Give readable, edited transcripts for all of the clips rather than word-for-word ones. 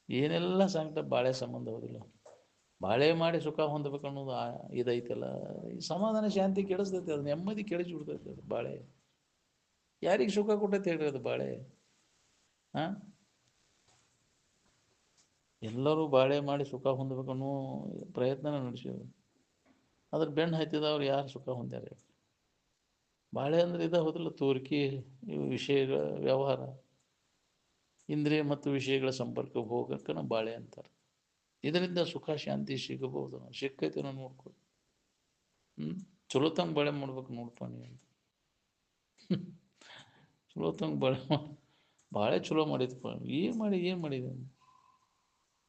ಏನೆಲ್ಲ ಸಂಕಟ ಬಾಳೆ ಸಂಬಂಧ ಹೋದಿಲ್ಲ. ಬಾಳೆ ಮಾಡಿ ಸುಖ ಹೊಂದಬೇಕು ಅನ್ನೋದು ಇದೈತಲ್ಲ, ಈ ಸಮಾಧಾನ ಶಾಂತಿ ಕೆಡಿಸ್ತೈತೆ, ಅದು ನೆಮ್ಮದಿ ಕೆಡಿಸಿ ಬಿಡ್ತೈತೆ ಅದು ಬಾಳೆ. ಯಾರಿಗೆ ಸುಖ ಕೊಟ್ಟೈತೆ ಹೇಳ್ರಿ ಅದು ಬಾಳೆ? ಹಾಂ, ಎಲ್ಲರೂ ಬಾಳೆ ಮಾಡಿ ಸುಖ ಹೊಂದಬೇಕನ್ನೋ ಪ್ರಯತ್ನ ನಡೆಸಿದ್ರು. ಅದ್ರ ಬೆನ್ನು ಹತ್ತಿದವ್ರು ಯಾರು ಸುಖ ಹೊಂದ್ಯಾರ? ಬಾಳೆ ಅಂದ್ರೆ ಇದ ಹೋದಿಲ್ಲ, ತೂರ್ಕಿ, ಇವು ವಿಷಯಗಳ ವ್ಯವಹಾರ, ಇಂದ್ರಿಯ ಮತ್ತು ವಿಷಯಗಳ ಸಂಪರ್ಕ ಹೋಗಕ್ಕೆ ನಾವು ಬಾಳೆ ಅಂತಾರೆ. ಇದರಿಂದ ಸುಖ ಶಾಂತಿ ಸಿಗಬಹುದು, ಸಿಕ್ಕೈತೆ ನಾವು ನೋಡ್ಕೊ. ಚಲೋ ತಂಗ ಬಾಳೆ ಮಾಡ್ಬೇಕು ನೋಡ್ಪ ನೀವು. ಚಲೋ ತಂಗ ಬಾಳೆ ಚಲೋ ಮಾಡಿದ್ಪ, ಏನು ಮಾಡಿದೆ,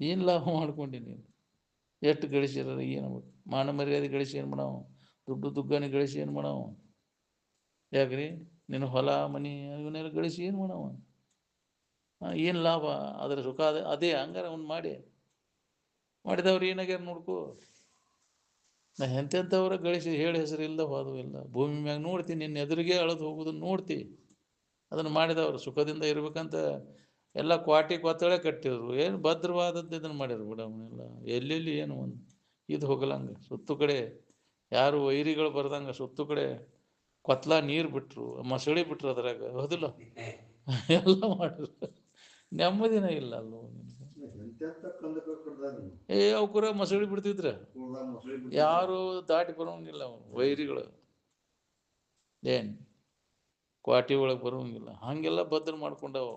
ಏನು ಲಾಭ ಮಾಡ್ಕೊಂಡಿ ನೀನು? ಎಷ್ಟು ಗಳಿಸಿರ ಏನು ಮಾನ ಮರ್ಯಾದೆ ಗಳಿಸಿ ಏನು ಮಾಡವು? ದುಡ್ಡು ದುಗ್ಗಾನಿ ಗಳಿಸಿ ಏನು ಮಾಡವು? ಯಾಕ್ರಿ ನಿನ್ನ ಹೊಲ ಮನಿ ಇವನ್ನೆಲ್ಲ ಗಳಿಸಿ ಏನು ಮಾಡವ? ಏನು ಲಾಭ? ಅದರ ಸುಖ ಅದೇ ಹಂಗಾರ ಅವ್ನು ಮಾಡಿದವ್ರು ಏನಾಗ್ಯಾರ ನೋಡ್ಕೋ. ನಾ ಎಂತೆಂಥವ್ರ ಗಳಿಸಿ ಹೇಳಿ ಹೆಸರು ಇಲ್ಲದ ಹೋದವು ಇಲ್ಲ. ಭೂಮಿ ಮ್ಯಾಗ ನೋಡ್ತೀನಿ, ನಿನ್ನ ಎದುರಿಗೆ ಅಳದು ಹೋಗೋದನ್ನು ನೋಡ್ತಿ. ಅದನ್ನು ಮಾಡಿದವರು ಸುಖದಿಂದ ಇರ್ಬೇಕಂತ ಎಲ್ಲ ಕ್ವಾಟಿ ಕೊತ್ತಳೆ ಕಟ್ಟಿದ್ರು, ಏನು ಭದ್ರವಾದದ್ದು ಇದನ್ನು ಮಾಡಿದ್ರು ಬಿಡ. ಅವನ್ನೆಲ್ಲ ಎಲ್ಲೆಲ್ಲಿ ಏನು ಒಂದು ಇದು ಹೋಗಲಂಗೆ ಸುತ್ತು ಕಡೆ ಯಾರು ವೈರಿಗಳು ಬರ್ದಂಗೆ ಸುತ್ತು ಕಡೆ ಕೊತ್ಲ ನೀರು ಬಿಟ್ರು, ಮಸಳಿ ಬಿಟ್ರು, ಅದ್ರಾಗ ಹೌದಿಲ್ಲ ಎಲ್ಲ ಮಾಡಿದ್ರು. ನೆಮ್ಮದಿನ ಇಲ್ಲ ಅಲ್ಲೋ ಅವಕರ ಮಸಳಿ ಬಿಡ್ತಿದ್ರ, ಯಾರು ದಾಟಿ ಬರೋಂಗಿಲ್ಲ. ಅವನು ವೈರಿಗಳು ಏನು ಕ್ವಾಟಿ ಒಳಗೆ ಬರೋಂಗಿಲ್ಲ. ಹಾಗೆಲ್ಲ ಭದ್ರ ಮಾಡ್ಕೊಂಡವ.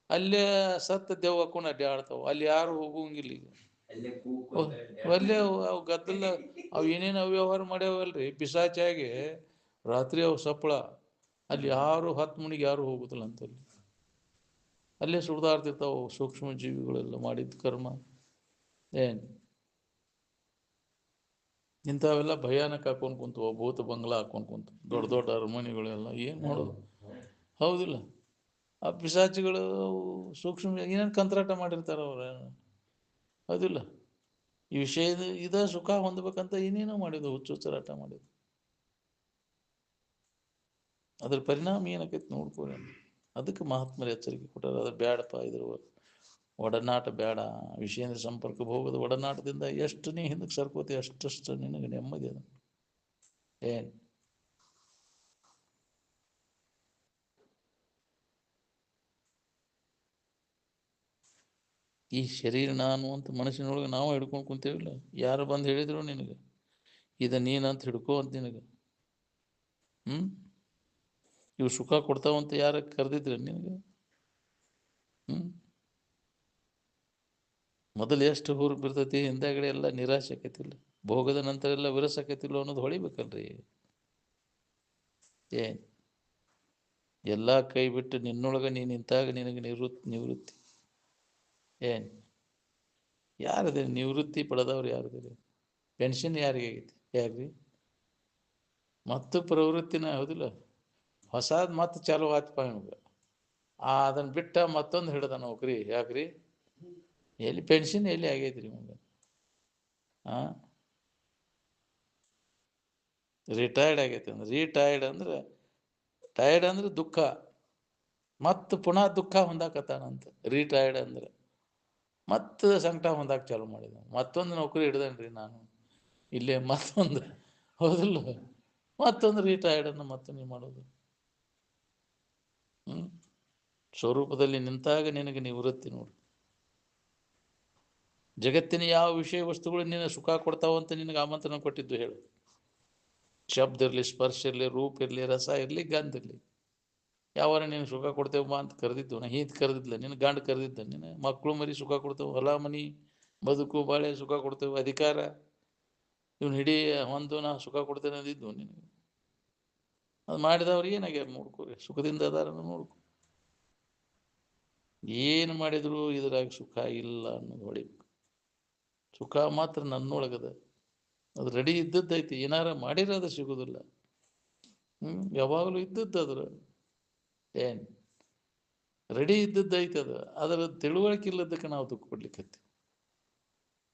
ಅಲ್ಲೇ ಸತ್ತ ದೇವ್ ಹಾಕೊಂಡು ಅಡ್ಡಾಡ್ತಾವ, ಅಲ್ಲಿ ಯಾರು ಹೋಗೋಂಗಿಲ್ಲ. ಈಗ ಅಲ್ಲೇ ಅವು ಗದ್ದಲ ಅವು ಏನೇನು ಅವ್ಯವಹಾರ ಮಾಡ್ಯಾವಲ್ರಿ ಪಿಸಾಚಾಗಿ, ರಾತ್ರಿ ಅವು ಸಪ್ಪಳ, ಅಲ್ಲಿ ಯಾರು 10 ಮಣಿಗೆ ಯಾರು ಹೋಗುದಿಲ್ಲ ಅಂತಲ್ಲಿ. ಅಲ್ಲೇ ಸುಡ್ದಾಡ್ತಿರ್ತಾವೆ ಸೂಕ್ಷ್ಮ ಜೀವಿಗಳೆಲ್ಲ ಮಾಡಿದ ಕರ್ಮ. ಏನು ಇಂಥವೆಲ್ಲ ಭಯಾನಕ ಹಾಕೊಂಡು ಕುಂತು, ಭೂತ ಬಂಗ್ಲಾ ಹಾಕೊಂಡು ಕುಂತು, ದೊಡ್ಡ ದೊಡ್ಡ ಅರಮನೆಗಳೆಲ್ಲ ಏನು ಮಾಡೋದು? ಹೌದಿಲ್ಲ? ಆ ಪಿಸಾಚಿಗಳು ಸೂಕ್ಷ್ಮ ಏನೇನು ಕಂತ್ರಾಟ ಮಾಡಿರ್ತಾರೆ ಅವ್ರ, ಹೌದಿಲ್ಲ? ಈ ವಿಷಯದ ಇದ ಸುಖ ಹೊಂದಬೇಕಂತ ಏನೇನೋ ಮಾಡಿದ್ವು, ಹುಚ್ಚುಚ್ಚರಾಟ ಮಾಡಿದ್ವು. ಅದ್ರ ಪರಿಣಾಮ ಏನಾಕೈತಿ ನೋಡ್ಕೊಳ್ಳಿ. ಅದಕ್ಕೆ ಮಹಾತ್ಮರು ಎಚ್ಚರಿಕೆ ಕೊಟ್ಟಾರೆ, ಅದ್ರ ಬ್ಯಾಡಪ್ಪ, ಇದ್ರ ಒಡನಾಟ ಬೇಡ, ವಿಷಯದ ಸಂಪರ್ಕ ಹೋಗೋದು. ಒಡನಾಟದಿಂದ ಎಷ್ಟು ನೀ ಹಿಂದಕ್ಕೆ ಸರ್ಕೋತಿ ಅಷ್ಟಷ್ಟು ನಿನಗೆ ನೆಮ್ಮದಿ ಅದ. ಏನು ಈ ಶರೀರ ನಾನು ಅಂತ ಮನಸ್ಸಿನೊಳಗೆ ನಾವು ಹಿಡ್ಕೊಂಡು ಕುಂತೇವಿಲ್ಲ. ಯಾರು ಬಂದು ಹೇಳಿದ್ರು ನಿನಗೆ ಇದು ನೀನಂತ ಹಿಡ್ಕೋ ಅಂತ ನಿನಗೆ? ಇವು ಸುಖ ಕೊಡ್ತಾವಂತ ಯಾರು ಕರೆದಿದ್ರೆ ನಿನಗೆ? ಮೊದಲು ಎಷ್ಟು ಹೂರು ಬಿರ್ತೈತಿ, ಹಿಂದಾಗಡೆ ಎಲ್ಲ ನಿರಾಶೆ ಆಕೈತಿಲ್ಲ, ಭೋಗದ ನಂತರ ಎಲ್ಲ ವಿರಸಾಕೈತಿಲ್ಲ ಅನ್ನೋದು ಹೊಳಿಬೇಕಲ್ರಿ. ಏನು ಎಲ್ಲ ಕೈ ಬಿಟ್ಟು ನಿನ್ನೊಳಗೆ ನೀನು ನಿಂತಾಗ ನಿನಗೆ ನಿವೃತ್ತಿ. ಏನು ಯಾರದೆ ನಿವೃತ್ತಿ ಪಡೆದವ್ರು? ಯಾರದಿರಿ? ಪೆನ್ಷನ್ ಯಾರಿಗೆ ಆಗೈತಿ? ಯಾಕ್ರಿ ಮತ್ತು ಪ್ರವೃತ್ತಿನ ಹೌದಿಲ್ಲ, ಹೊಸಾದ್ ಮತ್ತೆ ಚಾಲು ಆತ್ಪ ನಿಮ್ಗೆ. ಅದನ್ನು ಬಿಟ್ಟ ಮತ್ತೊಂದು ಹಿಡ್ದ ನೌಕರಿ. ಯಾಕ್ರಿ ಎಲ್ಲಿ ಪೆನ್ಷನ್ ಎಲ್ಲಿ ಆಗೈತಿ ರೀ ನಿಮ್ಗೆ? ರಿಟೈರ್ಡ್ ಆಗೈತಿ ಅಂದ್ರೆ, ಟೈರ್ಡ್ ಅಂದ್ರೆ ದುಃಖ, ಮತ್ತು ಪುನಃ ದುಃಖ ಹೊಂದಾಕತ್ತಾನಂತ. ರಿಟೈರ್ಡ್ ಅಂದ್ರೆ ಮತ್ತೆ ಸಂಕಟ ಹೊಂದಾಕ ಚಾಲು ಮಾಡಿದ. ಮತ್ತೊಂದು ನೌಕರಿ ಹಿಡ್ದನ್ರಿ ನಾನು ಇಲ್ಲೇ, ಮತ್ತೊಂದು ಹೌದಿಲ್ಲ, ಮತ್ತೊಂದು ರಿಟೈರ್ಡನ್ನು ಮತ್ತೆ ನೀವು ಮಾಡೋದು. ಸ್ವರೂಪದಲ್ಲಿ ನಿಂತಾಗ ನಿನಗೆ ನಿವೃತ್ತಿ ನೋಡು. ಜಗತ್ತಿನ ಯಾವ ವಿಷಯ ವಸ್ತುಗಳು ನಿನಗೆ ಸುಖ ಕೊಡ್ತಾವಂತ ನಿನಗೆ ಆಮಂತ್ರಣ ಕೊಟ್ಟಿದ್ದು ಹೇಳು? ಶಬ್ದ ಇರಲಿ, ಸ್ಪರ್ಶ ಇರಲಿ, ರೂಪ ಇರಲಿ, ರಸ ಇರಲಿ, ಗಂಧ ಇರಲಿ, ಯಾವಾಗ ನೀನು ಸುಖ ಕೊಡ್ತೇವಮ್ಮ ಅಂತ ಕರೆದಿದ್ದು? ನಾ ಹೀತ್ ಕರೆದಿದ್ಲ, ನಿನ್ನ ಗಂಡು ಕರೆದಿದ್ದ? ನಿನ್ನ ಮಕ್ಕಳು ಮರಿ ಸುಖ ಕೊಡ್ತೇವೆ, ಹೊಲ ಮನಿ ಬದುಕು ಬಾಳೆ ಸುಖ ಕೊಡ್ತೇವೆ, ಅಧಿಕಾರ ಇವನು ಹಿಡೀ ಒಂದು ನಾ ಸುಖ ಕೊಡ್ತೇನೆ ಅಂದಿದ್ದು ನಿನಗೆ? ಅದು ಮಾಡಿದವ್ರು ಏನಾಗ್ಯಾರ ನೋಡ್ಕೋರಿ, ಸುಖದಿಂದ ಅದಾರ ನೋಡ್ಕೊ. ಏನು ಮಾಡಿದ್ರು ಇದ್ರಾಗ ಸುಖ ಇಲ್ಲ ಅನ್ನೋದು ಹೊಳಿಬೇಕು. ಸುಖ ಮಾತ್ರ ನನ್ನೊಳಗದ, ಅದು ರೆಡಿ ಇದ್ದದ್ದೈತಿ, ಏನಾರ ಮಾಡಿರೋದು ಸಿಗೋದಿಲ್ಲ. ಯಾವಾಗಲೂ ಇದ್ದದ್ದು ಏನು ರೆಡಿ ಇದ್ದದ್ದೈತೆ. ಅದರ ತಿಳುವಳಿಕೆ ಇಲ್ಲದಕ್ಕೆ ನಾವು ದುಃಖ ಪಡ್ಲಿಕ್ಕತ್ತೀವಿ.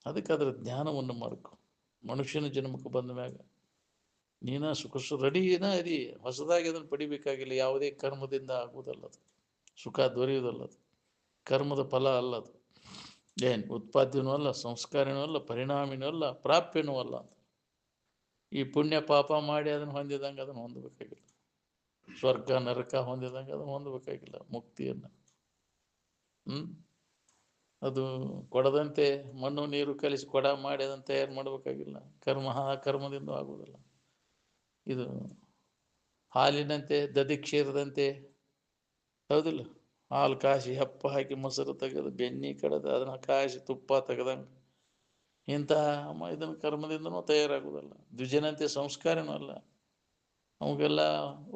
ಅದಕ್ಕೆ ಅದರ ಜ್ಞಾನವನ್ನು ಮಾಡ್ಕೊ. ಮನುಷ್ಯನ ಜನ್ಮಕ್ಕೆ ಬಂದ ಮ್ಯಾಗ ನೀನ ರೆಡಿನ ಅದಿ, ಹೊಸದಾಗಿ ಅದನ್ನು ಪಡಿಬೇಕಾಗಿಲ್ಲ. ಯಾವುದೇ ಕರ್ಮದಿಂದ ಆಗುವುದಲ್ಲದು, ಸುಖ ದೊರೆಯುವುದಲ್ಲದು, ಕರ್ಮದ ಫಲ ಅಲ್ಲದು. ಏನು ಉತ್ಪಾದ್ಯನೂ ಅಲ್ಲ, ಸಂಸ್ಕಾರನೂ ಅಲ್ಲ, ಪರಿಣಾಮಿನೂ ಅಲ್ಲ, ಪ್ರಾಪ್ಯನೂ ಅಲ್ಲ. ಈ ಪುಣ್ಯ ಪಾಪ ಮಾಡಿ ಅದನ್ನು ಹೊಂದಿದಂಗೆ ಅದನ್ನು ಹೊಂದಬೇಕಾಗಿಲ್ಲ. ಸ್ವರ್ಗ ನರಕ ಹೊಂದಿದಂಗೆ ಅದನ್ನು ಹೊಂದಬೇಕಾಗಿಲ್ಲ ಮುಕ್ತಿಯನ್ನು. ಅದು ಕೊಡದಂತೆ ಮಣ್ಣು ನೀರು ಕಲಿಸಿ ಕೊಡ ಮಾಡಿ ಅದನ್ನು ತಯಾರು ಮಾಡಬೇಕಾಗಿಲ್ಲ. ಕರ್ಮದಿಂದ ಆಗುವುದಿಲ್ಲ. ಇದು ಹಾಲಿನಂತೆ ಕ್ಷೀರದಂತೆ, ಹೌದಿಲ್ಲ? ಹಾಲು ಕಾಸಿ ಹೆಪ್ಪ ಹಾಕಿ ಮೊಸರು ತೆಗೆದು ಬೆಣ್ಣೆ ಕಡೆದು ಅದನ್ನು ಕಾಯಿಸಿ ತುಪ್ಪ ತೆಗೆದಂಗೆ ಇಂತಹ ಇದನ್ನು ಕರ್ಮದಿಂದನೂ ತಯಾರಾಗುವುದಲ್ಲ. ದ್ವಿಜನಂತೆ ಸಂಸ್ಕಾರನೂ ಅಲ್ಲ. ಅವಾಗೆಲ್ಲ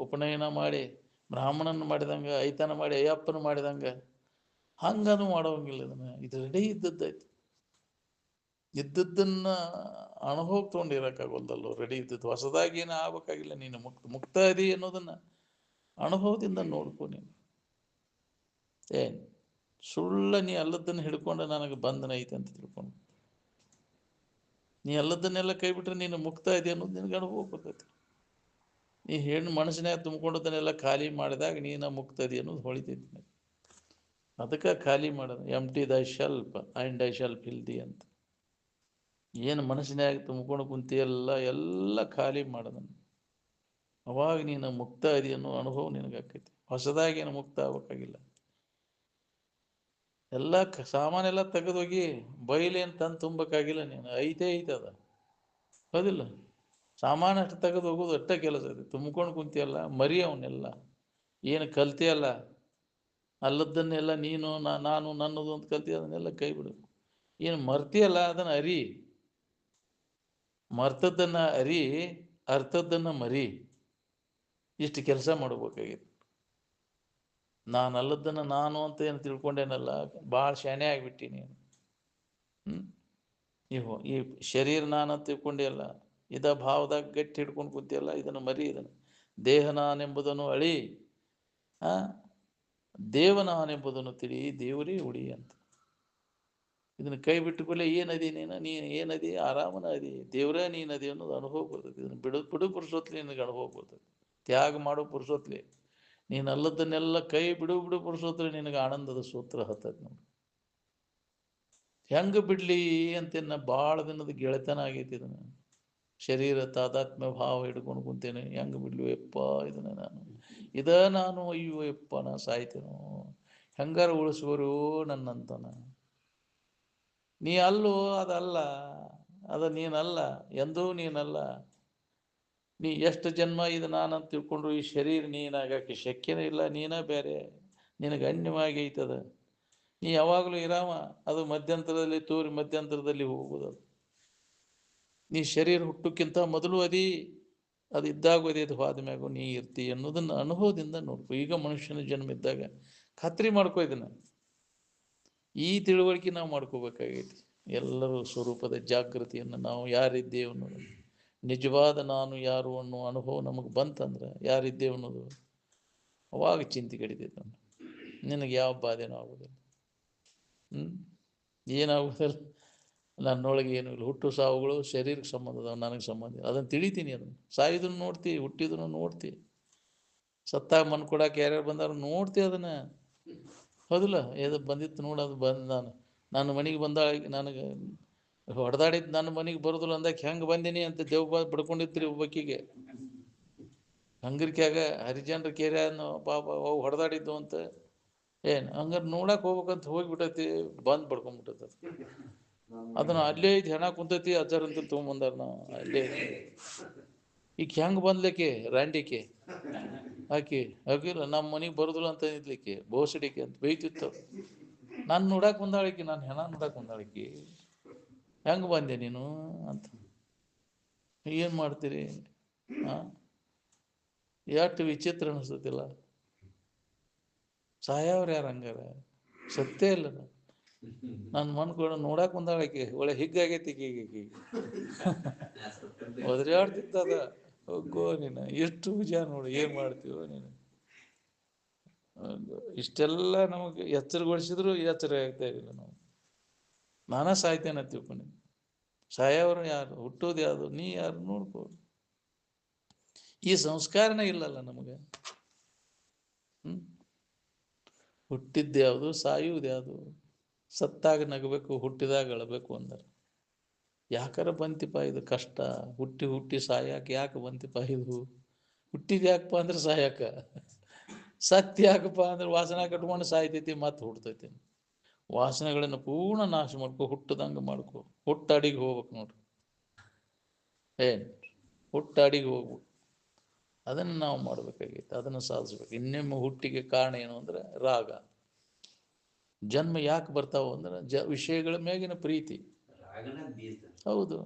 ಉಪನಯನ ಮಾಡಿ ಬ್ರಾಹ್ಮಣನ ಮಾಡಿದಂಗೆ, ಐತನ ಮಾಡಿ ಅಯ್ಯಪ್ಪನ ಮಾಡಿದಂಗೆ ಹಂಗನು ಮಾಡೋಂಗಿಲ್ಲ. ಇದು ರೆಡಿ ಇದ್ದದ್ದಾಯ್ತು. ಇದ್ದದ್ದನ್ನ ಅನುಭವ ತೊಗೊಂಡಿರೋಕ್ಕಾಗೋಲ್ದಲ್ಲೋ. ರೆಡಿ ಇದ್ದದ್ದು ಹೊಸದಾಗಿ ಏನೂ ಆಗ್ಬೇಕಾಗಿಲ್ಲ. ನೀನು ಮುಕ್ತ ಅದಿ ಅನ್ನೋದನ್ನ ಅನುಭವದಿಂದ ನೋಡ್ಕೊ. ನೀನು ಏನು ಸುಳ್ಳ ನೀ ಅಲ್ಲದನ್ನು ಹಿಡ್ಕೊಂಡು ನನಗೆ ಬಂಧನ ಐತೆ ಅಂತ ತಿಳ್ಕೊಂಡು, ನೀ ಅಲ್ಲದನ್ನೆಲ್ಲ ಕೈ ಬಿಟ್ರೆ ನೀನು ಮುಕ್ತ ಇದೆ ಅನ್ನೋದು ನಿನಗೆ ಅನುಭವ ಬರ್ತೈತಿ. ನೀ ಹೆಣ್ಣು ಮನಸ್ಸಿನಾಗ ತುಂಬಿಕೊಂಡದನ್ನೆಲ್ಲ ಖಾಲಿ ಮಾಡಿದಾಗ ನೀನು ಮುಕ್ತದಿ ಅನ್ನೋದು ಹೊಳಿತೈತಿ. ಅದಕ್ಕೆ ಖಾಲಿ ಮಾಡೋದು. Empty the shelf and I shall fill the ಅಂತ. ಏನು ಮನಸ್ಸಿನಾಗ ತುಂಬಿಕೊಂಡು ಕುಂತಿಯಲ್ಲ ಎಲ್ಲ ಖಾಲಿ ಮಾಡೋದನ್ನು. ಅವಾಗ ನೀನು ಮುಕ್ತ ಅದಿ ಅನ್ನೋ ಅನುಭವ ನಿನಗಾಕೈತಿ. ಹೊಸದಾಗಿ ಏನು ಮುಕ್ತ ಆಗ್ಬೇಕಾಗಿಲ್ಲ. ಎಲ್ಲ ಸಾಮಾನೆಲ್ಲ ತೆಗೆದೋಗಿ ಬೈಲೇನು ತಂದು ತುಂಬಬೇಕಾಗಿಲ್ಲ. ನೀನು ಐತದ, ಹೌದಿಲ್ಲ? ಸಾಮಾನು ಅಷ್ಟು ತೆಗೆದು ಹೋಗೋದು ಅಷ್ಟೇ ಕೆಲಸ ಇದೆ. ತುಂಬ್ಕೊಂಡು ಕುಂತಿಯಲ್ಲ, ಮರಿ ಅವನ್ನೆಲ್ಲ ಏನು ಕಲ್ತಿಯಲ್ಲ, ಅಲ್ಲದನ್ನೆಲ್ಲ ನೀನು ನಾನು ನನ್ನದು ಅಂತ ಕಲ್ತಿ ಅದನ್ನೆಲ್ಲ ಕೈ ಬಿಡು. ಏನು ಮರ್ತಿಯಲ್ಲ ಅದನ್ನು ಅರಿ. ಮರ್ತದ್ದನ್ನು ಅರಿ, ಅರ್ಥದ್ದನ್ನು ಮರಿ. ಇಷ್ಟು ಕೆಲಸ ಮಾಡಬೇಕಾಗಿತ್ತು. ನಾನು ಅಲ್ಲದನ್ನು ನಾನು ಅಂತ ಏನು ತಿಳ್ಕೊಂಡೇನಲ್ಲ, ಭಾಳ ಶಾಣೆ ಆಗಿಬಿಟ್ಟಿ ನೀನು. ಈ ಶರೀರ ನಾನು ಅಂತ ತಿಳ್ಕೊಂಡಿಯಲ್ಲ, ಇದ ಭಾವದಾಗ ಗಟ್ಟಿ ಹಿಡ್ಕೊಂಡು ಕೂತಿಯಲ್ಲ, ಇದನ್ನು ಮರಿ. ಇದನ್ನು ದೇಹ ನಾನೆಂಬುದನ್ನು ಅಳಿ, ದೇವ ನಾನೆಂಬುದನ್ನು ತಿಳಿ, ದೇವರೇ ಉಳಿ ಅಂತ. ಇದನ್ನು ಕೈ ಬಿಟ್ಟುಕೊಳ್ಳೆ. ಏನದಿ ನೀನು ಏನದಿ? ಆರಾಮನ ಅದಿ, ದೇವರೇ ನೀನದಿ ಅನ್ನೋದು ಅನುಭವ ಬರ್ತೈತಿ. ಇದನ್ನು ಬಿಡು ಪುರುಷೋತ್ಲಿ ನಿನಗೆ ಅನುಭವ ಬರ್ತೈತಿ. ತ್ಯಾಗ ಮಾಡೋ ಪುರುಷೋತ್ಲಿ ನೀನು ಅಲ್ಲದನ್ನೆಲ್ಲ ಕೈ ಬಿಡು ಪುರುಷೋತ್ಲಿ ನಿನಗೆ ಆನಂದದ ಸೂತ್ರ ಹತ್ತೈತಿ ನೋಡಿ. ಹೆಂಗೆ ಬಿಡ್ಲಿ ಅಂತೇನ ಭಾಳ ದಿನದ ಗೆಳೆತನ ಆಗೈತಿ. ಇದನ್ನು ಶರೀರ ತಾದಾತ್ಮ್ಯ ಭಾವ ಹಿಡ್ಕೊಂಡು ಕುಂತೇನೆ. ಹೆಂಗೆ ಬಿಡ್ಲಿ ಯಪ್ಪ ಇದನ್ನು ನಾನು ಅಯ್ಯೋ ಯಪ್ಪ ನಾ ಸಾಯ್ತೇನೋ, ಹೆಂಗಾರ ಉಳಿಸುವರು ನನ್ನಂತನ. ನೀ ಅಲ್ಲೋ, ಅದಲ್ಲ, ಅದು ನೀನಲ್ಲ, ಎಂದೂ ನೀನಲ್ಲ. ನೀ ಎಷ್ಟು ಜನ್ಮ ಇದು ನಾನಂತ ತಿಳ್ಕೊಂಡ್ರು ಈ ಶರೀರ ನೀನಾಗಕ್ಕೆ ಶಕ್ಯನೇ ಇಲ್ಲ. ನೀನ ಬೇರೆ, ನಿನಗೆ ಅನ್ಯವಾಗಿ ಐತದ. ನೀ ಯಾವಾಗಲೂ ಇರಾಮ, ಅದು ಮಧ್ಯಂತರದಲ್ಲಿ ತೋರಿ ಮಧ್ಯಂತರದಲ್ಲಿ ಹೋಗುವುದು. ನೀ ಶರೀರ ಹುಟ್ಟಕ್ಕಿಂತ ಮೊದಲು ಅದು ಇದ್ದಾಗ ಅದು ಹೋದ ಮ್ಯಾಗು ನೀ ಇರ್ತಿ ಅನ್ನೋದನ್ನು ಅನುಭವದಿಂದ ನೋಡ್ಕೊ. ಈಗ ಮನುಷ್ಯನ ಜನ್ಮ ಇದ್ದಾಗ ಖಾತ್ರಿ ಮಾಡ್ಕೊ. ಇದನ್ನು ಈ ತಿಳುವಳಿಕೆ ನಾವು ಮಾಡ್ಕೋಬೇಕಾಗೈತಿ. ಎಲ್ಲರೂ ಸ್ವರೂಪದ ಜಾಗೃತಿಯನ್ನು ನಾವು ಯಾರಿದ್ದೇವೆ ಅನ್ನೋದು, ನಿಜವಾದ ನಾನು ಯಾರು ಅನ್ನೋ ಅನುಭವ ನಮಗೆ ಬಂತಂದ್ರೆ ಯಾರಿದ್ದೇವೆ ಅನ್ನೋದು, ಅವಾಗ ಚಿಂತೆ ಕಡಿತೈತೆ. ನಿನಗೆ ಯಾವ ಬಾಧೆನೂ ಆಗೋದಿಲ್ಲ. ಏನಾಗುವುದಿಲ್ಲ. ನನ್ನೊಳಗೆ ಏನೂ ಇಲ್ಲ. ಹುಟ್ಟು ಸಾವುಗಳು ಶರೀರಕ್ಕೆ ಸಂಬಂಧದ, ನನಗೆ ಸಂಬಂಧ. ಅದನ್ನು ತಿಳಿತೀನಿ. ಅದನ್ನು ಸಾಯೋದನ್ನು ನೋಡ್ತಿ, ಹುಟ್ಟಿದನ್ನು ನೋಡ್ತಿ, ಸತ್ತಾಗ ಮಣ್ಣು ಕೊಡಕ್ಕೆ ಯಾರ್ಯಾರು ಬಂದಾರ ನೋಡ್ತಿ. ಅದನ್ನು ಹೌದಿಲ್ಲ? ಎದು ಬಂದಿತ್ತು ನೋಡೋದು. ನನ್ನ ಮನೆಗೆ ಬಂದಾಳ, ನನಗೆ ಹೊಡೆದಾಡಿದ್ದು ನನ್ನ ಮನೆಗೆ ಬರೋದಿಲ್ಲ ಅಂದಾಗ ಹೆಂಗೆ ಬಂದೀನಿ ಅಂತ ದೇವ್ ಬಿಡ್ಕೊಂಡಿದ್ರಿ ಒಬ್ಬಕ್ಕಿಗೆ ಹಂಗರಿಕ್ಯಾಗ ಹರಿಜನರ ಕೇರ್ಯಾನು ಪಾಪ ಅವು ಹೊಡೆದಾಡಿದ್ದು ಅಂತ. ಏನು ಹಂಗಾರೆ ನೋಡಕ್ಕೆ ಹೋಗ್ಬೇಕಂತ ಹೋಗಿಬಿಟ್ಟೈತಿ, ಬಂದು ಬಡ್ಕೊಂಡ್ಬಿಟ್ಟೈತಿ. ಅದನ್ನು ಅಲ್ಲೇ ಐತಿ, ಹೆಣ ಕುಂತೈತಿ. ಅಜ್ಜಾರಂತ ತೊಗೊಂಬಂದಾರ. ನಾವು ಅಲ್ಲೇ ಈಗ ಹೆಂಗೆ ಬಂದ್ಲಿಕ್ಕೆ ರಾಂಡಿಕೆ ಆಕಿ ಆಗಿಲ್ಲ, ನಮ್ಮ ಮನೆಗೆ ಬರೋದಿಲ್ಲ ಅಂತ ಇದ್ಲಿಕ್ಕೆ ಬೋಸಡಿಕೆ ಅಂತ ಬೈತಿತ್ತು. ನಾನು ನೋಡಕ್ಕೆ ಬಂದಾಳಿಕೆ, ನಾನು ಹೆಣ ನೋಡಕ್ಕೆ ಬಂದಾಳಿಕೆ. ಹೆಂಗೆ ಬಂದೆ ನೀನು ಅಂತ. ಏನು ಮಾಡ್ತೀರಿ? ಎಷ್ಟು ವಿಚಿತ್ರ ಅನಿಸ್ತತಿಲ್ಲ. ಸಾಯವ್ರು ಯಾರು ಹಂಗಾರ? ಸತ್ಯ ಇಲ್ಲ. ನನ್ನ ಮನ್ಕೊಂಡು ನೋಡಕ್ಕೆ ಬಂದಾಳಕ್ಕೆ ಒಳ್ಳೆ ಹಿಗ್ಗಾಗೈತಿ. ಈಗ ಒದರಾಡ್ತಿತ್ತದ. ಹೋಗೋ ನೀನು ಎಷ್ಟು ವಿಜಯ ನೋಡಿ. ಏನು ಮಾಡ್ತೀವೋ ನೀನು? ಇಷ್ಟೆಲ್ಲ ನಮಗೆ ಎಚ್ಚರಗೊಳಿಸಿದ್ರು ಎಚ್ಚರ ಆಗ್ತಾ ಇರಲಿಲ್ಲ. ನಾನೇ ಸಾಯ್ತೇನೆ ಅಂತ ತಿಳ್ಕೊಂಡು. ಸಾಯವ್ರು ಯಾರು? ಹುಟ್ಟೋದು ಯಾವುದು? ನೀ ಯಾರು ನೋಡ್ಕೋ. ಈ ಸಂಸ್ಕಾರನೇ ಇಲ್ಲಲ್ಲ ನಮಗೆ. ಹುಟ್ಟಿದ್ದು ಯಾವುದು, ಸಾಯುವುದು ಯಾವುದು? ಸತ್ತಾಗ ನಗಬೇಕು, ಹುಟ್ಟಿದಾಗ ಅಳಬೇಕು ಅಂದ್ರೆ ಯಾಕಾರ ಬಂತಿಪ್ಪ ಇದು ಕಷ್ಟ? ಹುಟ್ಟಿ ಹುಟ್ಟಿ ಸಾಯಕ್ಕೆ ಯಾಕೆ ಬಂತಿಪ್ಪ ಇದು? ಹುಟ್ಟಿದ ಯಾಕಪ್ಪ ಅಂದ್ರೆ ಸಾಯಕ, ಸತ್ಯ ಯಾಕಪ್ಪ ಅಂದ್ರೆ ವಾಸನ ಕಟ್ಕೊಂಡು ಸಾಯ್ತೈತಿ, ಮತ್ತೆ ಹುಡ್ತೈತಿ. ವಾಸನೆಗಳನ್ನು ಪೂರ್ಣ ನಾಶ ಮಾಡ್ಕೊ, ಹುಟ್ಟದಂಗೆ ಮಾಡ್ಕೊ, ಹುಟ್ಟಾಡಿಗೆ ಹೋಗ್ಬೇಕು ನೋಡ್ರಿ. ಹುಟ್ಟಾಡಿಗೆ ಹೋಗ್ಬೇಕು. ಅದನ್ನು ನಾವು ಮಾಡಬೇಕಾಗಿತ್ತು, ಅದನ್ನು ಸಾಧಿಸ್ಬೇಕು. ಇನ್ನೊಮ್ಮೆ ಹುಟ್ಟಿಗೆ ಕಾರಣ ಏನು ಅಂದ್ರೆ ರಾಗ. ಜನ್ಮ ಯಾಕೆ ಬರ್ತಾವ ಅಂದ್ರೆ ವಿಷಯಗಳ ಮೇಗಿನ ಪ್ರೀತಿ. ಹೌದು,